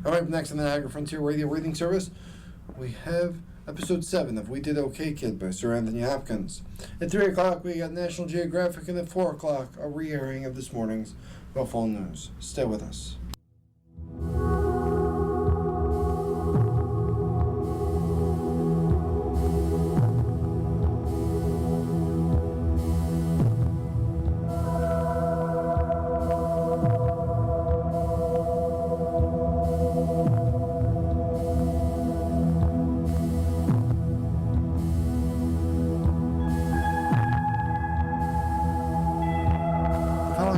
Coming up next on the Niagara Frontier Radio Reading Service, we have Episode 7 of We Did Okay, Kid by Sir Anthony Hopkins. At 3 o'clock, we got National Geographic, and at 4 o'clock, a re-airing of this morning's Buffalo News. Stay with us.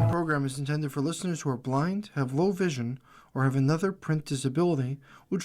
Program is intended for listeners who are blind, have low vision, or have another print disability, which